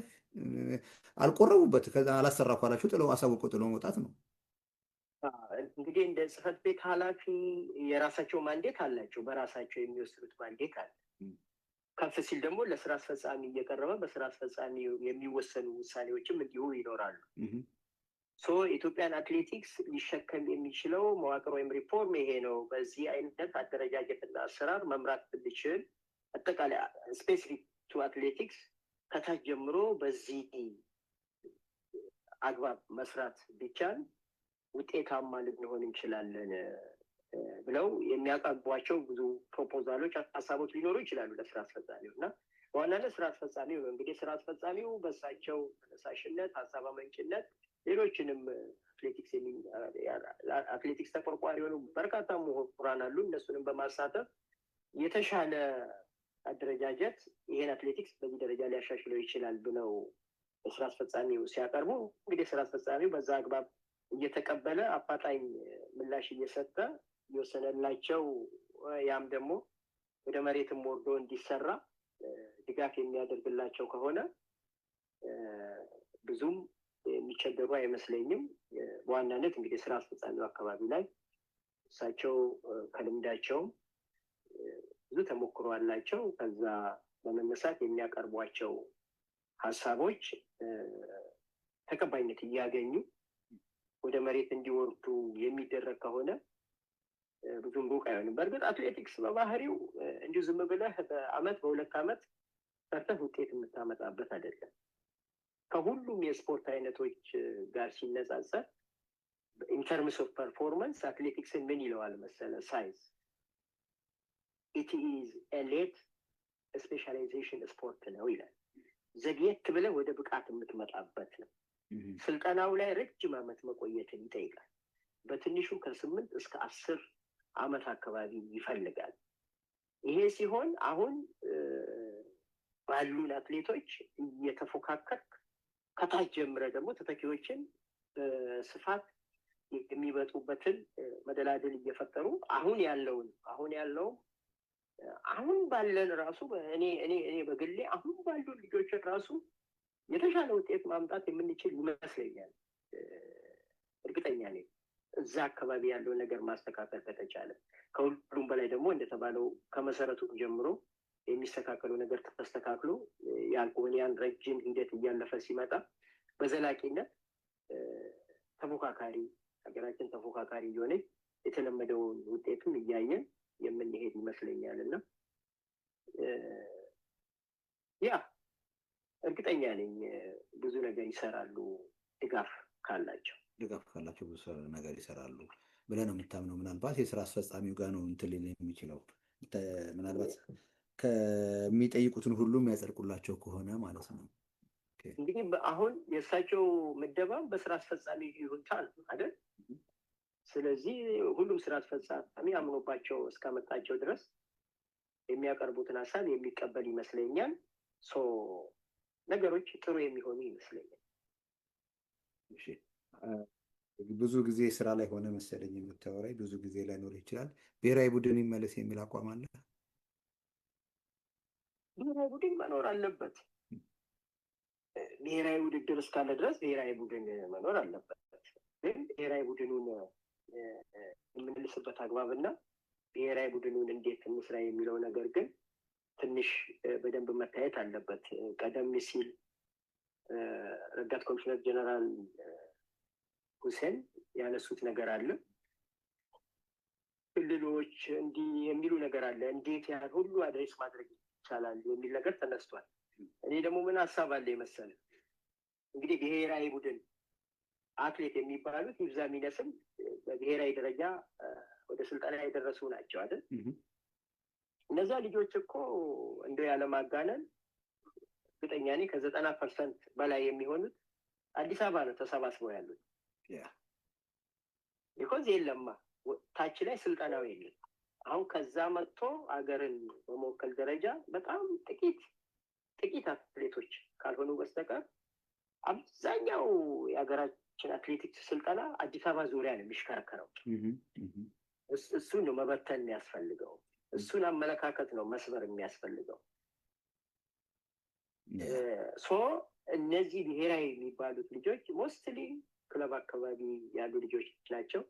አልቆረቡበት። ከዛ አላሰራ ካላቸው ጥለው አሳውቀው ጥለው መውጣት ነው። እንግዲህ እንደ ጽህፈት ቤት ኃላፊ የራሳቸው ማንዴት አላቸው። በራሳቸው የሚወስዱት ማንዴት አለ። ከፍ ሲል ደግሞ ለስራ አስፈጻሚ እየቀረበ በስራ አስፈጻሚ የሚወሰኑ ውሳኔዎችም እንዲሁ ይኖራሉ። ኢትዮጵያን አትሌቲክስ ሊሸከም የሚችለው መዋቅር ወይም ሪፎርም ይሄ ነው። በዚህ አይነት አደረጃጀትና አሰራር መምራት ብንችል አጠቃላይ ስፔሲፊክ ቱ አትሌቲክስ ከታች ጀምሮ በዚህ አግባብ መስራት ቢቻል ውጤታማ ልንሆን እንችላለን ብለው የሚያቀርቧቸው ብዙ ፕሮፖዛሎች፣ ሀሳቦች ሊኖሩ ይችላሉ ለስራ አስፈጻሚው እና በዋናነት ስራ አስፈጻሚው ነው እንግዲህ ስራ አስፈጻሚው በእሳቸው ተነሳሽነት፣ ሀሳብ አመንጭነት ሌሎችንም አትሌቲክስ ተቆርቋሪ የሆኑ በርካታ ምሁራን አሉ። እነሱንም በማሳተፍ የተሻለ አደረጃጀት ይሄን አትሌቲክስ በዚህ ደረጃ ሊያሻሽለው ይችላል ብለው ስራ አስፈጻሚው ሲያቀርቡ እንግዲህ ስራ አስፈጻሚው በዛ አግባብ እየተቀበለ አፋጣኝ ምላሽ እየሰጠ እየወሰነላቸው ያም ደግሞ ወደ መሬትም ወርዶ እንዲሰራ ድጋፍ የሚያደርግላቸው ከሆነ ብዙም የሚቸገሩ አይመስለኝም። በዋናነት እንግዲህ ስራ አስፈጻሚው አካባቢ ላይ እሳቸው ከልምዳቸውም ብዙ ተሞክሮ አላቸው። ከዛ በመነሳት የሚያቀርቧቸው ሀሳቦች ተቀባይነት እያገኙ ወደ መሬት እንዲወርዱ የሚደረግ ከሆነ ብዙም ሩቅ አይሆንም። በእርግጥ አትሌቲክስ በባህሪው እንዲሁ ዝም ብለህ በአመት በሁለት አመት ሰርተህ ውጤት የምታመጣበት አይደለም። ከሁሉም የስፖርት አይነቶች ጋር ሲነጻጸር ኢንተርምስ ኦፍ ፐርፎርማንስ አትሌቲክስን ምን ይለዋል መሰለ ሳይንስ ኢት ኢዝ ኤ ሌት ስፔሻላይዜሽን ስፖርት ነው ይላል። ዘግየት ብለህ ወደ ብቃት የምትመጣበት ነው። ስልጠናው ላይ ረጅም አመት መቆየትን ይጠይቃል። በትንሹ ከ8 እስከ 10 አመት አካባቢ ይፈልጋል። ይሄ ሲሆን አሁን ባሉን አትሌቶች እየተፎካከርክ ከታች ጀምረ ደግሞ ተተኪዎችን በስፋት የሚበጡበትን መደላድል እየፈጠሩ አሁን ያለው አሁን ባለን ራሱ እኔ በግሌ አሁን ባሉ ልጆች ራሱ የተሻለ ውጤት ማምጣት የምንችል ይመስለኛል። እርግጠኛ ነኝ እዛ አካባቢ ያለው ነገር ማስተካከል ከተቻለ። ከሁሉም በላይ ደግሞ እንደተባለው ከመሰረቱ ጀምሮ የሚስተካከለው ነገር ተስተካክሎ ያልሆነ ያን ረጅም ሂደት እያለፈ ሲመጣ በዘላቂነት ተፎካካሪ ሀገራችን ተፎካካሪ እየሆነች የተለመደውን ውጤትም እያየን የምንሄድ ይመስለኛል እና ያ እርግጠኛ ነኝ ብዙ ነገር ይሰራሉ ድጋፍ ካላቸው ብዙ ነገር ይሰራሉ ብለህ ነው የምታምነው? ምናልባት የስራ አስፈጻሚው ጋር ነው እንትን ሊል የሚችለው ምናልባት ከሚጠይቁትን ሁሉ የሚያጸድቁላቸው ከሆነ ማለት ነው። እንግዲህ አሁን የእሳቸው ምደባም በስራ አስፈጻሚ ይሁንታ ነው አይደል? ስለዚህ ሁሉም ስራ አስፈጻሚ አምኖባቸው እስካመጣቸው ድረስ የሚያቀርቡትን ሀሳብ የሚቀበል ይመስለኛል። ነገሮች ጥሩ የሚሆኑ ይመስለኛል። ብዙ ጊዜ ስራ ላይ ሆነ መሰለኝ የምታወራኝ፣ ብዙ ጊዜ ላይኖር ይችላል። ብሔራዊ ቡድን ይመለስ የሚል አቋም አለ? ብሔራዊ ቡድን መኖር አለበት። ብሔራዊ ውድድር እስካለ ድረስ ብሔራዊ ቡድን መኖር አለበት። ግን ብሔራዊ ቡድኑን የምንልስበት አግባብና ብሔራዊ ቡድኑን እንዴት እንስራ የሚለው ነገር ግን ትንሽ በደንብ መታየት አለበት። ቀደም ሲል ረዳት ኮሚሽነር ጀነራል ሁሴን ያነሱት ነገር አለ። ክልሎች እንዲህ የሚሉ ነገር አለ። እንዴት ያህል ሁሉ አድሬስ ማድረግ ይቻላል የሚል ነገር ተነስቷል። እኔ ደግሞ ምን ሀሳብ አለ መሰለህ፣ እንግዲህ ብሔራዊ ቡድን አትሌት የሚባሉት ይብዛ ሚነስም በብሔራዊ ደረጃ ወደ ስልጠና የደረሱ ናቸው አይደል? እነዛ ልጆች እኮ እንደው ያለማጋነን እርግጠኛ ነኝ ከ90% በላይ የሚሆኑት አዲስ አበባ ነው ተሰባስበው ያሉት። ቢኮዝ የለማ ታች ላይ ስልጠናው የለም። አሁን ከዛ መጥቶ አገርን በመወከል ደረጃ በጣም ጥቂት አትሌቶች ካልሆኑ በስተቀር አብዛኛው የሀገራችን አትሌቲክስ ስልጠና አዲስ አበባ ዙሪያ ነው የሚሽከረከረው። እሱን ነው መበተን የሚያስፈልገው። እሱን አመለካከት ነው መስበር የሚያስፈልገው። እነዚህ ብሔራዊ የሚባሉት ልጆች ሞስትሊ ክለብ አካባቢ ያሉ ልጆች ናቸው።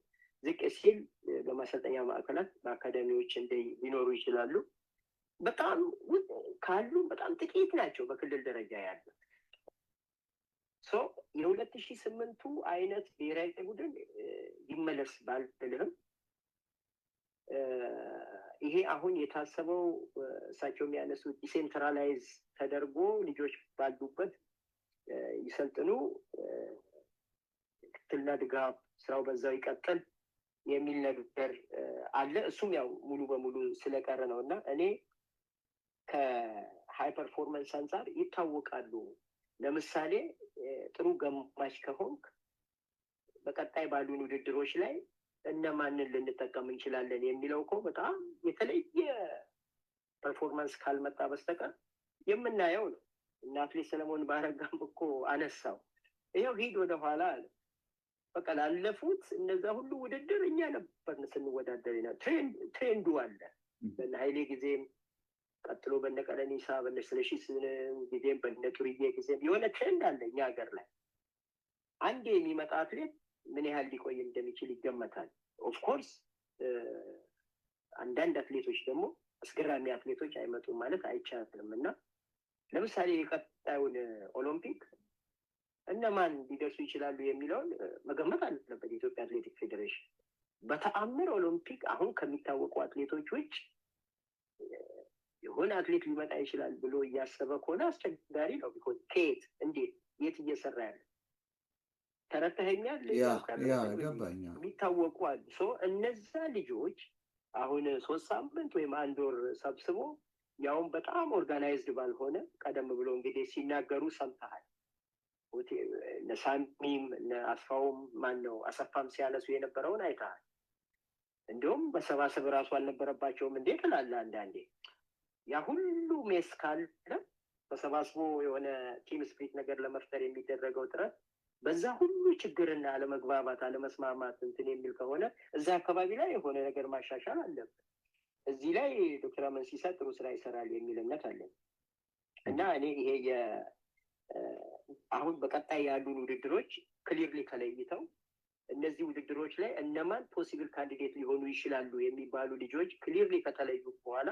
ዝቅ ሲል በማሰልጠኛ ማዕከላት በአካዳሚዎች ሊኖሩ ይችላሉ። በጣም ካሉ በጣም ጥቂት ናቸው በክልል ደረጃ ያሉት። የ2008ቱ አይነት ብሔራዊ ቡድን ይመለስ ባልልህም ይሄ አሁን የታሰበው እሳቸው የሚያነሱት ዲሴንትራላይዝ ተደርጎ ልጆች ባሉበት ይሰልጥኑ፣ ክትትልና ድጋፍ ስራው በዛው ይቀጥል የሚል ነገር አለ። እሱም ያው ሙሉ በሙሉ ስለቀረ ነው እና እኔ ከሃይ ፐርፎርመንስ አንጻር ይታወቃሉ። ለምሳሌ ጥሩ ገማች ከሆንክ በቀጣይ ባሉን ውድድሮች ላይ እነማንን ልንጠቀም እንችላለን የሚለው እኮ በጣም የተለየ ፐርፎርማንስ ካልመጣ በስተቀር የምናየው ነው። እና አትሌት ሰለሞን ባረጋም እኮ አነሳው፣ ይኸው ሂድ ወደኋላ አለ። በቃ ላለፉት እነዛ ሁሉ ውድድር እኛ ነበርን ስንወዳደር ትሬንዱ አለ። በነ ኃይሌ ጊዜም ቀጥሎ በነ ቀነኒሳ በነ ስለሺ ጊዜም በነ ጡርዬ ጊዜም የሆነ ትሬንድ አለ እኛ ሀገር ላይ። አንዴ የሚመጣ አትሌት ምን ያህል ሊቆይ እንደሚችል ይገመታል። ኦፍኮርስ አንዳንድ አትሌቶች ደግሞ አስገራሚ አትሌቶች አይመጡም ማለት አይቻልም። እና ለምሳሌ የቀጣዩን ኦሎምፒክ እነማን ሊደርሱ ይችላሉ የሚለውን መገመት አለበት የኢትዮጵያ አትሌቲክ ፌዴሬሽን። በተአምር ኦሎምፒክ አሁን ከሚታወቁ አትሌቶች ውጭ የሆነ አትሌት ሊመጣ ይችላል ብሎ እያሰበ ከሆነ አስቸጋሪ ነው። ቢኮዝ ከየት እንዴት የት እየሰራ ያለ ተረተኸኛል። የሚታወቁ አሉ። እነዛ ልጆች አሁን 3 ሳምንት ወይም 1 ወር ሰብስቦ ያውም በጣም ኦርጋናይዝድ ባልሆነ ቀደም ብሎ እንግዲህ ሲናገሩ ሰምተሃል። እነ ሳሚም እነ አስፋውም አሰፋም ሲያነሱ የነበረውን አይተሃል። እንዲሁም መሰባሰብ እራሱ አልነበረባቸውም እንዴ ትላለህ አንዳንዴ። ያ ሁሉ ሜስ ካለ ተሰባስቦ የሆነ ቲም ስፕሪት ነገር ለመፍጠር የሚደረገው ጥረት በዛ ሁሉ ችግርና አለመግባባት አለመስማማት እንትን የሚል ከሆነ እዛ አካባቢ ላይ የሆነ ነገር ማሻሻል አለበት። እዚህ ላይ ዶክተር አመንሲሳ ጥሩ ስራ ይሰራል የሚል እምነት አለን እና እኔ ይሄ አሁን በቀጣይ ያሉን ውድድሮች ክሊርሊ ተለይተው እነዚህ ውድድሮች ላይ እነማን ፖሲብል ካንዲዴት ሊሆኑ ይችላሉ የሚባሉ ልጆች ክሊርሊ ከተለዩ በኋላ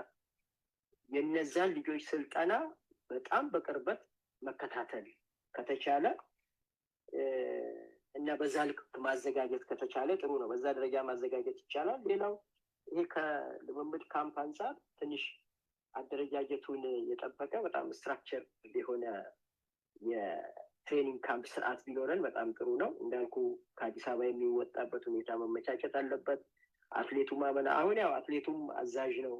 የነዛን ልጆች ስልጠና በጣም በቅርበት መከታተል ከተቻለ እና በዛ ልክ ማዘጋጀት ከተቻለ ጥሩ ነው። በዛ ደረጃ ማዘጋጀት ይቻላል። ሌላው ይሄ ከልምምድ ካምፕ አንጻር ትንሽ አደረጃጀቱን የጠበቀ በጣም ስትራክቸር የሆነ የትሬኒንግ ካምፕ ስርዓት ቢኖረን በጣም ጥሩ ነው። እንዳልኩ ከአዲስ አበባ የሚወጣበት ሁኔታ መመቻቸት አለበት። አትሌቱ ማመን አሁን ያው አትሌቱም አዛዥ ነው።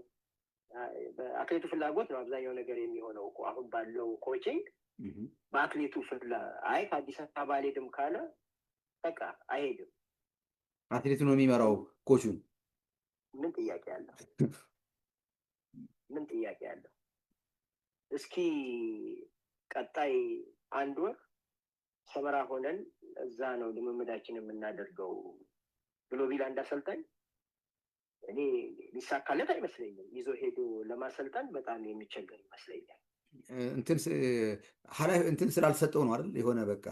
በአትሌቱ ፍላጎት ነው አብዛኛው ነገር የሚሆነው እኮ አሁን ባለው ኮቺንግ በአትሌቱ አይ ከአዲስ አበባ አልሄድም ካለ በቃ አይሄድም። አትሌቱ ነው የሚመራው ኮቹን። ምን ጥያቄ አለው? ምን ጥያቄ አለው? እስኪ ቀጣይ አንድ ወር ሰመራ ሆነን እዛ ነው ልምምዳችን የምናደርገው ብሎ ቢል አንድ አሰልጣኝ እኔ ሊሳካለት አይመስለኝም። ይዞ ሄዶ ለማሰልጠን በጣም የሚቸገር ይመስለኛል። እንትን ስላልሰጠው ነው አይደል? የሆነ በቃ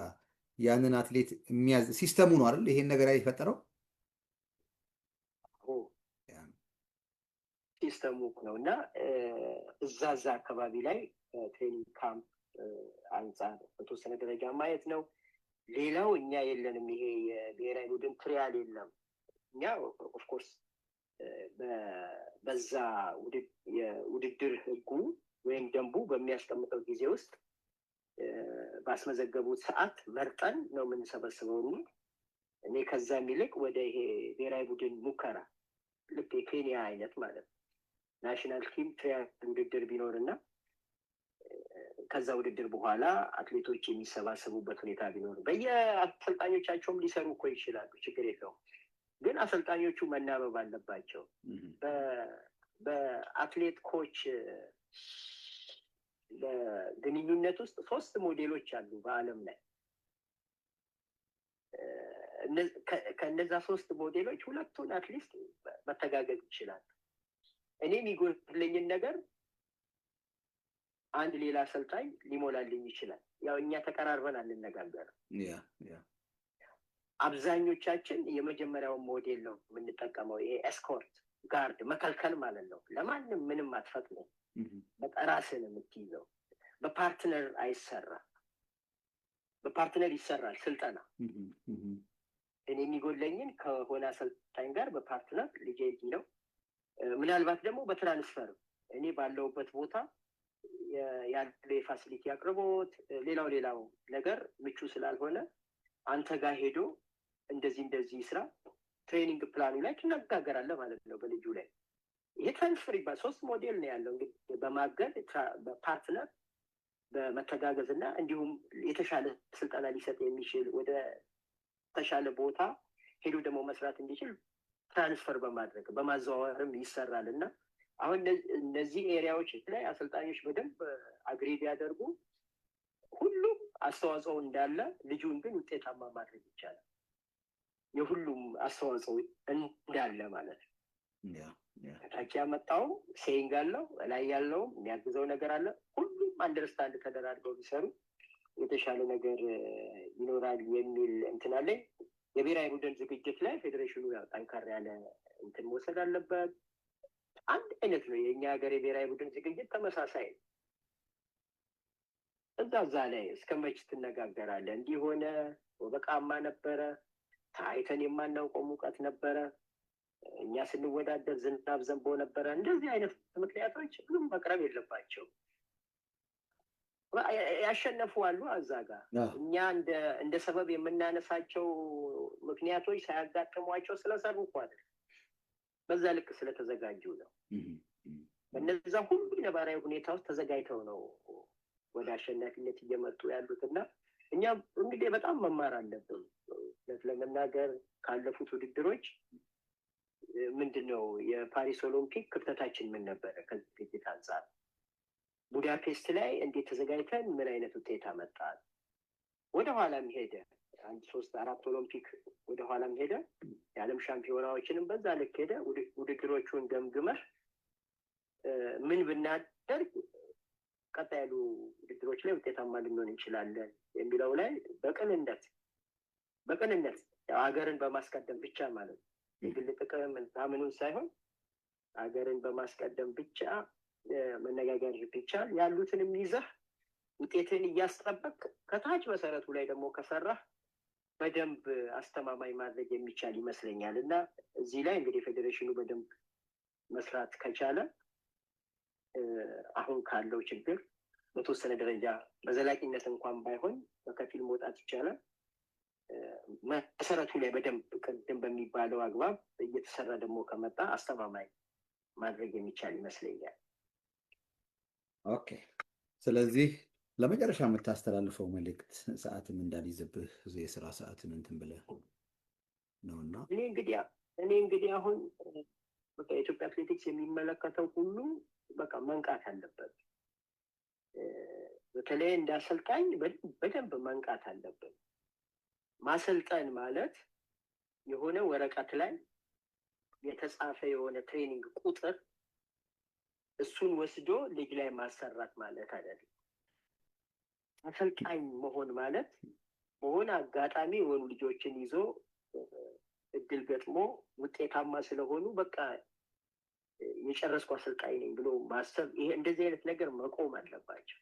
ያንን አትሌት የሚያዝ ሲስተሙ ነው አይደል? ይሄን ነገር የፈጠረው ሲስተሙ ነው እና እዛ አካባቢ ላይ ትሬኒንግ ካምፕ አንጻር በተወሰነ ደረጃ ማየት ነው። ሌላው እኛ የለንም። ይሄ የብሔራዊ ቡድን ትሪያል የለም። እኛ ኦፍኮርስ በዛ የውድድር ህጉ ወይም ደንቡ በሚያስቀምጠው ጊዜ ውስጥ ባስመዘገቡት ሰዓት መርጠን ነው የምንሰበስበው። እኔ ከዛ የሚልቅ ወደ ይሄ ብሔራዊ ቡድን ሙከራ ልክ የኬንያ አይነት ማለት ነው ናሽናል ቲም ትሪያል ውድድር ቢኖርና ከዛ ውድድር በኋላ አትሌቶች የሚሰባሰቡበት ሁኔታ ቢኖር በየአሰልጣኞቻቸውም ሊሰሩ እኮ ይችላሉ፣ ችግር የለውም። ግን አሰልጣኞቹ መናበብ አለባቸው። በአትሌት ኮች በግንኙነት ውስጥ 3 ሞዴሎች አሉ በዓለም ላይ። ከነዛ 3 ሞዴሎች 2ቱን አትሊስት መተጋገዝ ይችላል። እኔ የሚጎድለኝን ነገር አንድ ሌላ አሰልጣኝ ሊሞላልኝ ይችላል። ያው እኛ ተቀራርበን አንነጋገርም። አብዛኞቻችን የመጀመሪያውን ሞዴል ነው የምንጠቀመው። ይሄ ኤስኮርት ጋርድ መከልከል ማለት ነው። ለማንም ምንም አትፈቅድም። በራስህ ነው የምትይዘው። በፓርትነር አይሰራም። በፓርትነር ይሰራል ስልጠና። እኔ የሚጎለኝን ከሆነ አሰልጣኝ ጋር በፓርትነር ልጄ ነው። ምናልባት ደግሞ በትራንስፈር እኔ ባለውበት ቦታ ያለው የፋሲሊቲ አቅርቦት ሌላው ነገር ምቹ ስላልሆነ አንተ ጋር ሄዶ እንደዚህ ስራ ትሬኒንግ ፕላኑ ላይ ትነጋገራለህ ማለት ነው በልጁ ላይ። ይሄ ትራንስፈር ይባል 3 ሞዴል ነው ያለው እንግዲህ በማገድ በፓርትነር በመተጋገዝ እና እንዲሁም የተሻለ ስልጠና ሊሰጥ የሚችል ወደ ተሻለ ቦታ ሄዶ ደግሞ መስራት እንዲችል ትራንስፈር በማድረግ በማዘዋወርም ይሰራል እና አሁን እነዚህ ኤሪያዎች ላይ አሰልጣኞች በደንብ አግሪ ቢያደርጉ ሁሉም አስተዋጽኦ እንዳለ ልጁን ግን ውጤታማ ማድረግ ይቻላል። የሁሉም አስተዋጽኦ እንዳለ ማለት ነው። ታች ያመጣው ሴይንግ አለው፣ ላይ ያለውም የሚያግዘው ነገር አለ። ሁሉም አንደርስታንድ ተደራርገው ቢሰሩ የተሻለ ነገር ይኖራል የሚል እንትን አለኝ። የብሔራዊ ቡድን ዝግጅት ላይ ፌዴሬሽኑ ያው ጠንከር ያለ እንትን መውሰድ አለበት። አንድ አይነት ነው የእኛ ሀገር የብሔራዊ ቡድን ዝግጅት ተመሳሳይ ነው። እዛ ላይ እስከ መች ትነጋገራለህ? እንዲሆነ ወበቃማ ነበረ፣ ታይተን የማናውቀው ሙቀት ነበረ፣ እኛ ስንወዳደር ዝናብ ዘንቦ ነበረ። እንደዚህ አይነት ምክንያቶች ብዙም መቅረብ የለባቸው። ያሸነፉ አሉ እዛ ጋር እኛ እንደ ሰበብ የምናነሳቸው ምክንያቶች ሳያጋጥሟቸው ስለሰሩ እኮ አይደል፣ በዛ ልክ ስለተዘጋጁ ነው። በነዛ ሁሉ ነባራዊ ሁኔታ ውስጥ ተዘጋጅተው ነው ወደ አሸናፊነት እየመጡ ያሉት እና እኛ እንግዲህ በጣም መማር አለብን። ለመናገር ካለፉት ውድድሮች ምንድነው የፓሪስ ኦሎምፒክ ክፍተታችን ምን ነበረ? ከዝግጅት አንጻር ቡዳፔስት ላይ እንዴት ተዘጋጅተን ምን አይነት ውጤት አመጣል? ወደኋላም ሄደ 1-3-4 ኦሎምፒክ ወደኋላም ሄደ። የዓለም ሻምፒዮናዎችንም በዛ ልክ ሄደ። ውድድሮቹን ገምግመህ ምን ብናደርግ ቀጣይ ያሉ ውድድሮች ላይ ውጤታማ ልንሆን እንችላለን የሚለው ላይ በቅንነት ሀገርን በማስቀደም ብቻ ማለት ነው፣ የግል ጥቅም ምናምኑን ሳይሆን ሀገርን በማስቀደም ብቻ መነጋገር ቢቻል ያሉትንም ይዘህ ውጤትን እያስጠበቅ ከታች መሰረቱ ላይ ደግሞ ከሰራህ በደንብ አስተማማኝ ማድረግ የሚቻል ይመስለኛል። እና እዚህ ላይ እንግዲህ ፌዴሬሽኑ በደንብ መስራት ከቻለ አሁን ካለው ችግር በተወሰነ ደረጃ በዘላቂነት እንኳን ባይሆን በከፊል መውጣት ይቻላል። መሰረቱ ላይ በደንብ ቅድም በሚባለው አግባብ እየተሰራ ደግሞ ከመጣ አስተማማኝ ማድረግ የሚቻል ይመስለኛል። ኦኬ። ስለዚህ ለመጨረሻ የምታስተላልፈው መልእክት ሰዓትም እንዳልይዝብህ የስራ ሰዓትን እንትን ብለህ ነውና እኔ እንግዲህ አሁን በቃ የኢትዮጵያ አትሌቲክስ የሚመለከተው ሁሉ በቃ መንቃት አለበት። በተለይ እንደ አሰልጣኝ በደንብ መንቃት አለበት። ማሰልጠን ማለት የሆነ ወረቀት ላይ የተጻፈ የሆነ ትሬኒንግ ቁጥር እሱን ወስዶ ልጅ ላይ ማሰራት ማለት አይደለም። አሰልጣኝ መሆን ማለት በሆነ አጋጣሚ የሆኑ ልጆችን ይዞ እድል ገጥሞ ውጤታማ ስለሆኑ በቃ የጨረስኩ አሰልጣኝ ነኝ ብሎ ማሰብ፣ ይሄ እንደዚህ አይነት ነገር መቆም አለባቸው።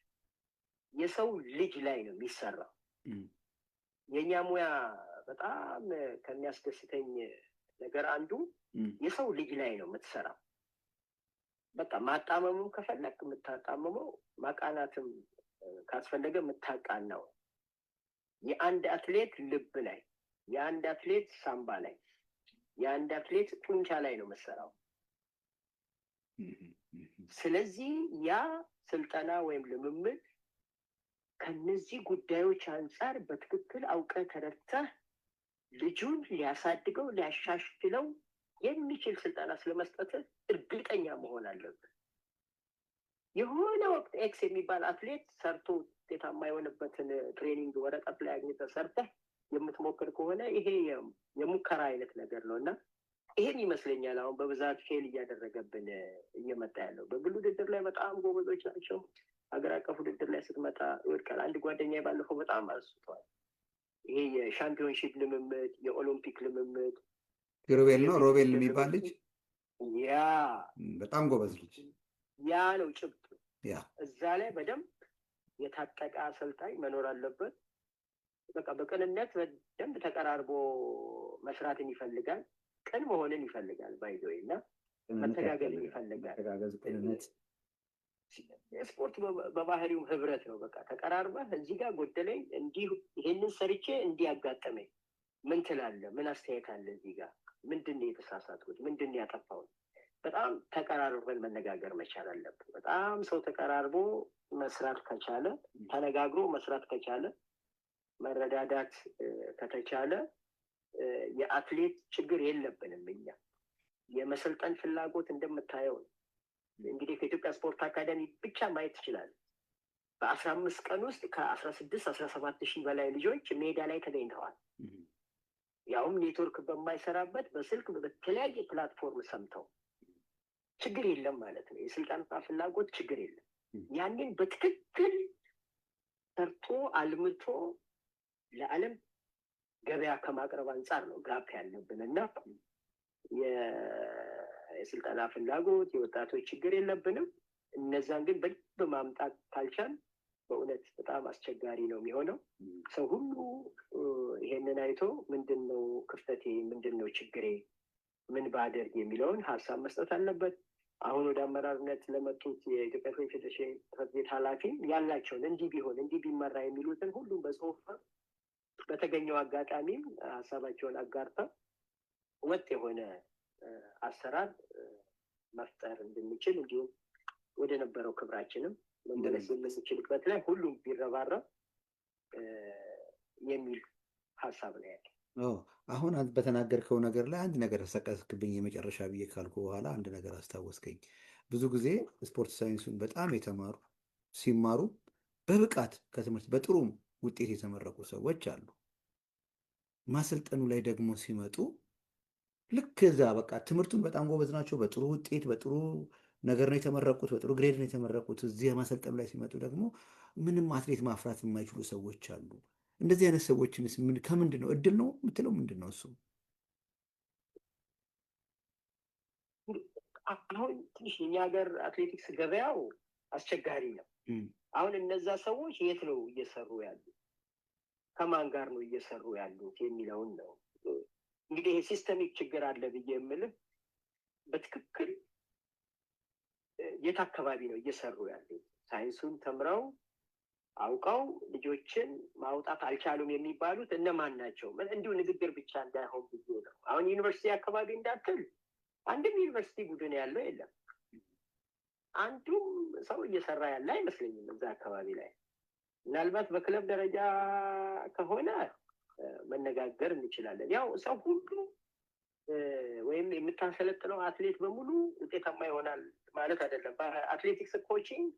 የሰው ልጅ ላይ ነው የሚሰራው። የእኛ ሙያ በጣም ከሚያስደስተኝ ነገር አንዱ የሰው ልጅ ላይ ነው የምትሰራው። በቃ ማጣመሙም ከፈለግ የምታጣምመው፣ ማቃናትም ካስፈለገ የምታቃናው የአንድ አትሌት ልብ ላይ፣ የአንድ አትሌት ሳምባ ላይ፣ የአንድ አትሌት ጡንቻ ላይ ነው የምትሰራው። ስለዚህ ያ ስልጠና ወይም ልምምድ ከነዚህ ጉዳዮች አንጻር በትክክል አውቀህ ተረድተህ ልጁን ሊያሳድገው ሊያሻሽለው የሚችል ስልጠና ስለመስጠትህ እርግጠኛ መሆን አለብህ። የሆነ ወቅት ኤክስ የሚባል አትሌት ሰርቶ ውጤታማ የሆነበትን ትሬኒንግ ወረቀት ላይ አግኝተህ ሰርተህ የምትሞክር ከሆነ ይሄ የሙከራ አይነት ነገር ነው እና ይሄን ይመስለኛል አሁን በብዛት ፌል እያደረገብን እየመጣ ያለው። በግል ውድድር ላይ በጣም ጎበዞች ናቸው። ሀገር አቀፍ ውድድር ላይ ስትመጣ ይወድቃል። አንድ ጓደኛ ባለፈው በጣም አስቷል። ይሄ የሻምፒዮንሺፕ ልምምድ፣ የኦሎምፒክ ልምምድ ሮቤል ነው ሮቤል የሚባል ልጅ ያ በጣም ጎበዝ ልጅ ያ ነው ጭብጡ። ያ እዛ ላይ በደንብ የታጠቀ አሰልጣኝ መኖር አለበት። በቃ በቅንነት በደንብ ተቀራርቦ መስራትን ይፈልጋል። ቅን መሆንን ይፈልጋል። ባይዘወይ እና መተጋገዝን ይፈልጋል። ቅንነት ስፖርት በባህሪው ህብረት ነው። በቃ ተቀራርበህ እዚህ ጋር ጎደለኝ፣ እንዲህ ይሄንን ሰርቼ እንዲህ ያጋጠመኝ ምን ትላለህ? ምን አስተያየት አለ? እዚህ ጋር ምንድን ነው የተሳሳትኩት? ምንድን ነው ያጠፋሁት? በጣም ተቀራርበን መነጋገር መቻል አለብን። በጣም ሰው ተቀራርቦ መስራት ከቻለ፣ ተነጋግሮ መስራት ከቻለ፣ መረዳዳት ከተቻለ የአትሌት ችግር የለብንም። እኛ የመሰልጠን ፍላጎት እንደምታየው እንግዲህ ከኢትዮጵያ ስፖርት አካዳሚ ብቻ ማየት ትችላለህ። በ15 ቀን ውስጥ ከ16-17 ሺህ በላይ ልጆች ሜዳ ላይ ተገኝተዋል። ያውም ኔትወርክ በማይሰራበት በስልክ በተለያየ ፕላትፎርም ሰምተው ችግር የለም ማለት ነው። የስልጠና ፍላጎት ችግር የለም። ያንን በትክክል ሰርቶ አልምቶ ለዓለም ገበያ ከማቅረብ አንጻር ነው ጋፕ ያለብን እና የስልጠና ፍላጎት የወጣቶች ችግር የለብንም። እነዛን ግን በደንብ ማምጣት ካልቻል በእውነት በጣም አስቸጋሪ ነው የሚሆነው። ሰው ሁሉ ይሄንን አይቶ ምንድን ነው ክፍተቴ፣ ምንድን ነው ችግሬ፣ ምን ባደርግ የሚለውን ሀሳብ መስጠት አለበት። አሁን ወደ አመራርነት ለመጡት የኢትዮጵያ ፌዴሬሽን ጽሕፈት ቤት ኃላፊ ያላቸውን እንዲህ ቢሆን እንዲህ ቢመራ የሚሉትን ሁሉም በጽሁፍ በተገኘው አጋጣሚም ሀሳባቸውን አጋርተው ወጥ የሆነ አሰራር መፍጠር እንድንችል እንዲሁም ወደ ነበረው ክብራችንም መመለስ የምንችልበት ላይ ሁሉም ቢረባረብ የሚል ሀሳብ ነው ያለ። አሁን በተናገርከው ነገር ላይ አንድ ነገር ተሰቀስክብኝ። የመጨረሻ ብዬ ካልኩ በኋላ አንድ ነገር አስታወስከኝ። ብዙ ጊዜ ስፖርት ሳይንሱን በጣም የተማሩ ሲማሩ በብቃት ከትምህርት በጥሩም ውጤት የተመረቁ ሰዎች አሉ። ማሰልጠኑ ላይ ደግሞ ሲመጡ ልክ እዛ በቃ ትምህርቱን በጣም ጎበዝ ናቸው። በጥሩ ውጤት በጥሩ ነገር ነው የተመረቁት፣ በጥሩ ግሬድ ነው የተመረቁት። እዚህ የማሰልጠን ላይ ሲመጡ ደግሞ ምንም አትሌት ማፍራት የማይችሉ ሰዎች አሉ። እንደዚህ አይነት ሰዎችንስ ከምንድን ነው እድል ነው የምትለው? ምንድን ነው እሱ? አሁን ትንሽ የኛ ሀገር አትሌቲክስ ገበያው አስቸጋሪ ነው። አሁን እነዛ ሰዎች የት ነው እየሰሩ ያሉት፣ ከማን ጋር ነው እየሰሩ ያሉት የሚለውን ነው እንግዲህ። ይሄ ሲስተሚክ ችግር አለ ብዬ የምልህ በትክክል የት አካባቢ ነው እየሰሩ ያሉት፣ ሳይንሱን ተምረው አውቀው ልጆችን ማውጣት አልቻሉም የሚባሉት እነማን ናቸው? እንዲሁ ንግግር ብቻ እንዳይሆን ብዬ ነው። አሁን ዩኒቨርሲቲ አካባቢ እንዳትል አንድም ዩኒቨርሲቲ ቡድን ያለው የለም። አንዱም ሰው እየሰራ ያለ አይመስለኝም እዛ አካባቢ ላይ። ምናልባት በክለብ ደረጃ ከሆነ መነጋገር እንችላለን። ያው ሰው ሁሉ ወይም የምታሰለጥነው አትሌት በሙሉ ውጤታማ ይሆናል ማለት አይደለም። በአትሌቲክስ ኮቺንግ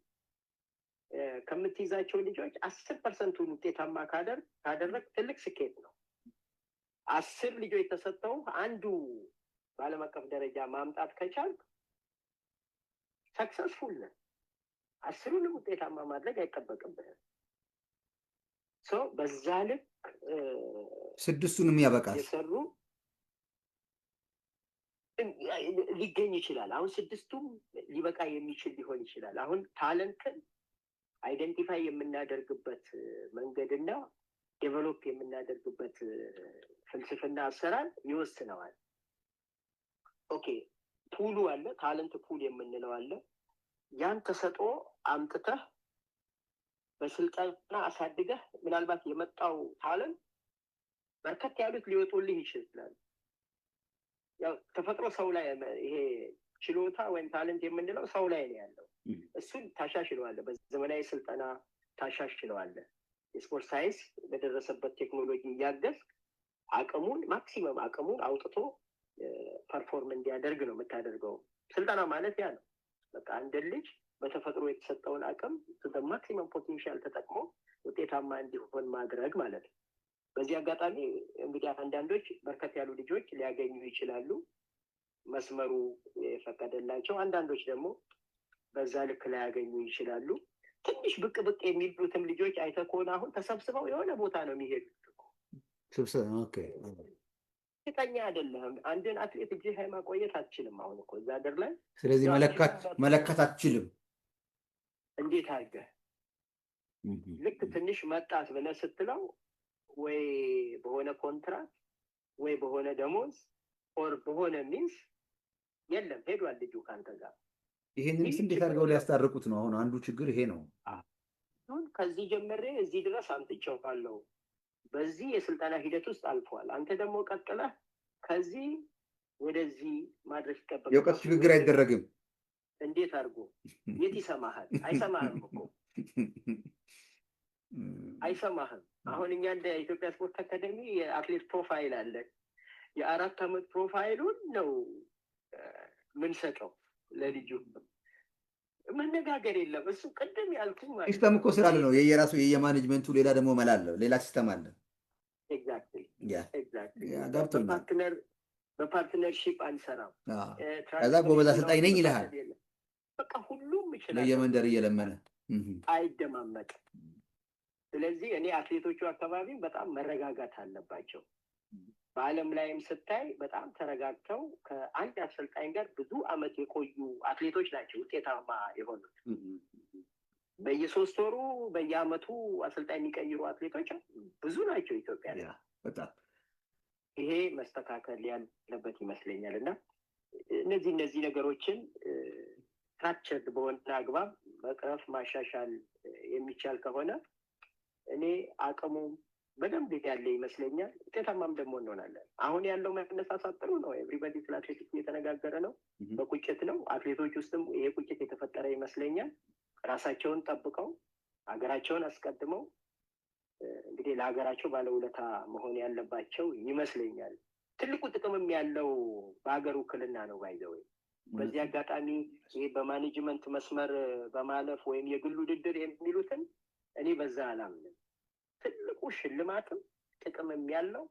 ከምትይዛቸው ልጆች 10% ውጤታማ ካደረግ ትልቅ ስኬት ነው። 10 ልጆች ተሰጥተው አንዱ በዓለም አቀፍ ደረጃ ማምጣት ከቻልክ ሰክሰስፉል ነህ። 10ንም ውጤታማ ማድረግ አይጠበቅብህም። በዛ ልክ 6ቱንም ያበቃል የሰሩ ሊገኝ ይችላል። አሁን 6ቱም ሊበቃ የሚችል ሊሆን ይችላል። አሁን ታለንትን አይደንቲፋይ የምናደርግበት መንገድና ዴቨሎፕ የምናደርግበት ፍልስፍና አሰራር ይወስነዋል። ኦኬ ፑሉ አለ፣ ታለንት ፑል የምንለው አለ። ያን ተሰጥኦ አምጥተህ በስልጠና አሳድገህ ምናልባት የመጣው ታለንት በርከት ያሉት ሊወጡልህ ይችላል። ያው ተፈጥሮ ሰው ላይ ይሄ ችሎታ ወይም ታለንት የምንለው ሰው ላይ ነው ያለው። እሱን ታሻሽለዋለህ፣ በዘመናዊ ስልጠና ታሻሽለዋለህ። የስፖርት ሳይንስ በደረሰበት ቴክኖሎጂ እያገዝ አቅሙን ማክሲመም አቅሙን አውጥቶ ፐርፎርም እንዲያደርግ ነው የምታደርገው። ስልጠና ማለት ያ ነው። በቃ አንድ ልጅ በተፈጥሮ የተሰጠውን አቅም ማክሲመም ፖቴንሻል ተጠቅሞ ውጤታማ እንዲሆን ማድረግ ማለት ነው። በዚህ አጋጣሚ እንግዲህ አንዳንዶች በርከት ያሉ ልጆች ሊያገኙ ይችላሉ፣ መስመሩ የፈቀደላቸው። አንዳንዶች ደግሞ በዛ ልክ ላያገኙ ይችላሉ። ትንሽ ብቅ ብቅ የሚሉትም ልጆች አይተህ ከሆነ አሁን ተሰብስበው የሆነ ቦታ ነው የሚሄዱት። እርግጠኛ አይደለህም። አንድን አትሌት እጅህ ላይ ማቆየት አትችልም አሁን እኮ እዛ ሀገር ላይ። ስለዚህ መለካት አትችልም። እንዴት አድርገህ ልክ ትንሽ መጣት ብለህ ስትለው ወይ በሆነ ኮንትራት ወይ በሆነ ደሞዝ ኦር በሆነ ሚንስ የለም ሄዷል ልጁ ካንተ ጋር። ይሄንን እንዴት አድርገው ሊያስታርቁት ነው? አሁን አንዱ ችግር ይሄ ነው። አሁን ከዚህ ጀምሬ እዚህ ድረስ አምጥቼዋለሁ፣ በዚህ የስልጠና ሂደት ውስጥ አልፏል። አንተ ደግሞ ቀጥለህ ከዚህ ወደዚህ ማድረስ ይጠበቃል። የእውቀት ሽግግር አይደረግም። እንዴት አድርጎ የት ይሰማሃል? አይሰማህም እኮ አይሰማህም። አሁን እኛ እንደ ኢትዮጵያ ስፖርት አካደሚ የአትሌት ፕሮፋይል አለ። የ4 ዓመት ፕሮፋይሉን ነው ምንሰጠው ለልጁ። መነጋገር የለም። እሱ ቅድም ያልኩ ሲስተም እኮ ስላለ ነው የየራሱ የየማኔጅመንቱ ሌላ ደግሞ መላለ ሌላ ሲስተም አለ። በፓርትነርሺፕ አንሰራም። ከዛ ጎበዝ አሰልጣኝ ነኝ ይልሃል። በቃ ሁሉም ይችላል። ለየመንደር እየለመነ አይደማመጥም። ስለዚህ እኔ አትሌቶቹ አካባቢ በጣም መረጋጋት አለባቸው። በዓለም ላይም ስታይ በጣም ተረጋግተው ከአንድ አሰልጣኝ ጋር ብዙ ዓመት የቆዩ አትሌቶች ናቸው ውጤታማ የሆኑት። በየ3 ወሩ በየዓመቱ አሰልጣኝ የሚቀይሩ አትሌቶች ብዙ ናቸው ኢትዮጵያ ላይ። በጣም ይሄ መስተካከል ያለበት ይመስለኛል። እና እነዚህ ነገሮችን ስትራክቸርድ በሆነ አግባብ መቅረፍ ማሻሻል የሚቻል ከሆነ እኔ አቅሙ በደንብ ያለ ይመስለኛል። ውጤታማም ደግሞ እንሆናለን። አሁን ያለው መነሳሳት ጥሩ ነው። ኤቭሪባዲ ስለ አትሌቲክስ እየተነጋገረ ነው። በቁጭት ነው። አትሌቶች ውስጥም ይሄ ቁጭት የተፈጠረ ይመስለኛል። ራሳቸውን ጠብቀው ሀገራቸውን አስቀድመው እንግዲህ ለሀገራቸው ባለውለታ መሆን ያለባቸው ይመስለኛል። ትልቁ ጥቅምም ያለው በሀገር ውክልና ነው። ባይዘወይ በዚህ አጋጣሚ ይሄ በማኔጅመንት መስመር በማለፍ ወይም የግል ውድድር የሚሉትን እኔ በዛ አላምንም። ትልቁ ሽልማትም ጥቅምም ያለው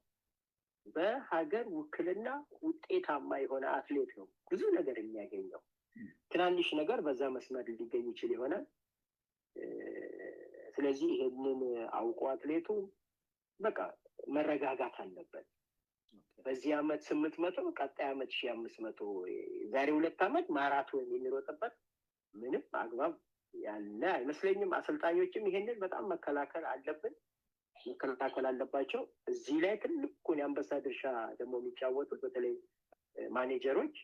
በሀገር ውክልና ውጤታማ የሆነ አትሌት ነው ብዙ ነገር የሚያገኘው። ትናንሽ ነገር በዛ መስመር ሊገኝ ይችል ይሆናል። ስለዚህ ይሄንን አውቆ አትሌቱ በቃ መረጋጋት አለበት። በዚህ አመት 800 ቀጣይ አመት 1500 ዛሬ 2 አመት ማራቶን የሚሮጥበት ምንም አግባብ ያለ አይመስለኝም። አሰልጣኞችም ይሄንን በጣም መከላከል አለባቸው። እዚህ ላይ ትልቁን የአንበሳ ድርሻ ደግሞ የሚጫወቱት በተለይ ማኔጀሮች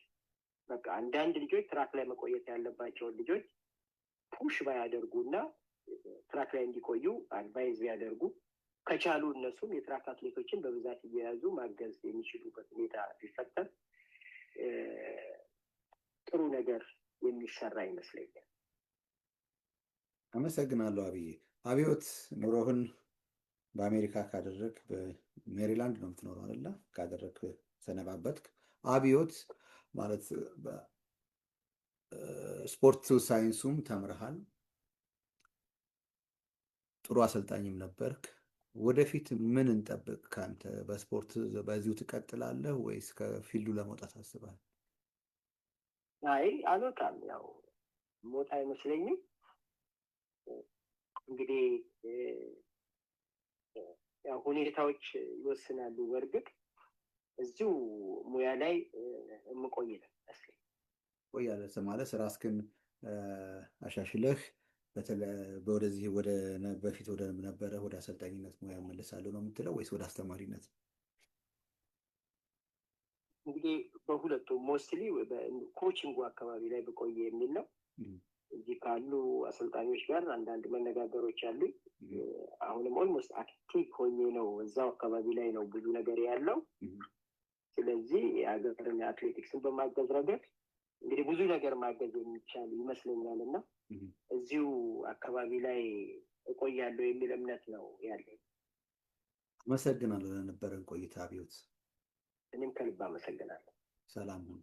በቃ አንዳንድ ልጆች ትራክ ላይ መቆየት ያለባቸውን ልጆች ፑሽ ባያደርጉና ትራክ ላይ እንዲቆዩ አድቫይዝ ቢያደርጉ ከቻሉ እነሱም የትራክ አትሌቶችን በብዛት እየያዙ ማገዝ የሚችሉበት ሁኔታ ቢፈጠር ጥሩ ነገር የሚሰራ ይመስለኛል። አመሰግናለሁ አብዬ። አብዮት ኑሮህን በአሜሪካ ካደረግ በሜሪላንድ ነው የምትኖረው አይደለ? ካደረግ ሰነባበትክ። አብዮት ማለት ስፖርት ሳይንሱም ተምረሃል፣ ጥሩ አሰልጣኝም ነበርክ። ወደፊት ምን እንጠብቅ ከአንተ? በስፖርት በዚሁ ትቀጥላለህ ወይስ ከፊልዱ ለመውጣት አስባል? አይ አልወጣም፣ ያው ሞት አይመስለኝም። እንግዲህ ያው ሁኔታዎች ይወስናሉ። በእርግጥ እዚሁ ሙያ ላይ የምቆይ ነው ቆያለህ ማለት ራስህን አሻሽለህ ወደዚህ በፊት ወደ ነበረ ወደ አሰልጣኝነት ሙያ እመለሳለሁ ነው የምትለው ወይስ ወደ አስተማሪነት? እንግዲህ በሁለቱም ሞስትሊ ኮቺንጉ አካባቢ ላይ ብቆይ የሚል ነው። እዚህ ካሉ አሰልጣኞች ጋር አንዳንድ መነጋገሮች አሉኝ። አሁንም ኦልሞስት አክቲቭ ሆኜ ነው እዛው አካባቢ ላይ ነው ብዙ ነገር ያለው። ስለዚህ የሀገርን አትሌቲክስን በማገዝ ረገድ እንግዲህ ብዙ ነገር ማገዝ የሚቻል ይመስለኛል እና እዚሁ አካባቢ ላይ እቆያለሁ የሚል እምነት ነው ያለኝ። አመሰግናለሁ ለነበረን ቆይታ አብዮት። እኔም ከልብ አመሰግናለሁ። ሰላም ሁኑ።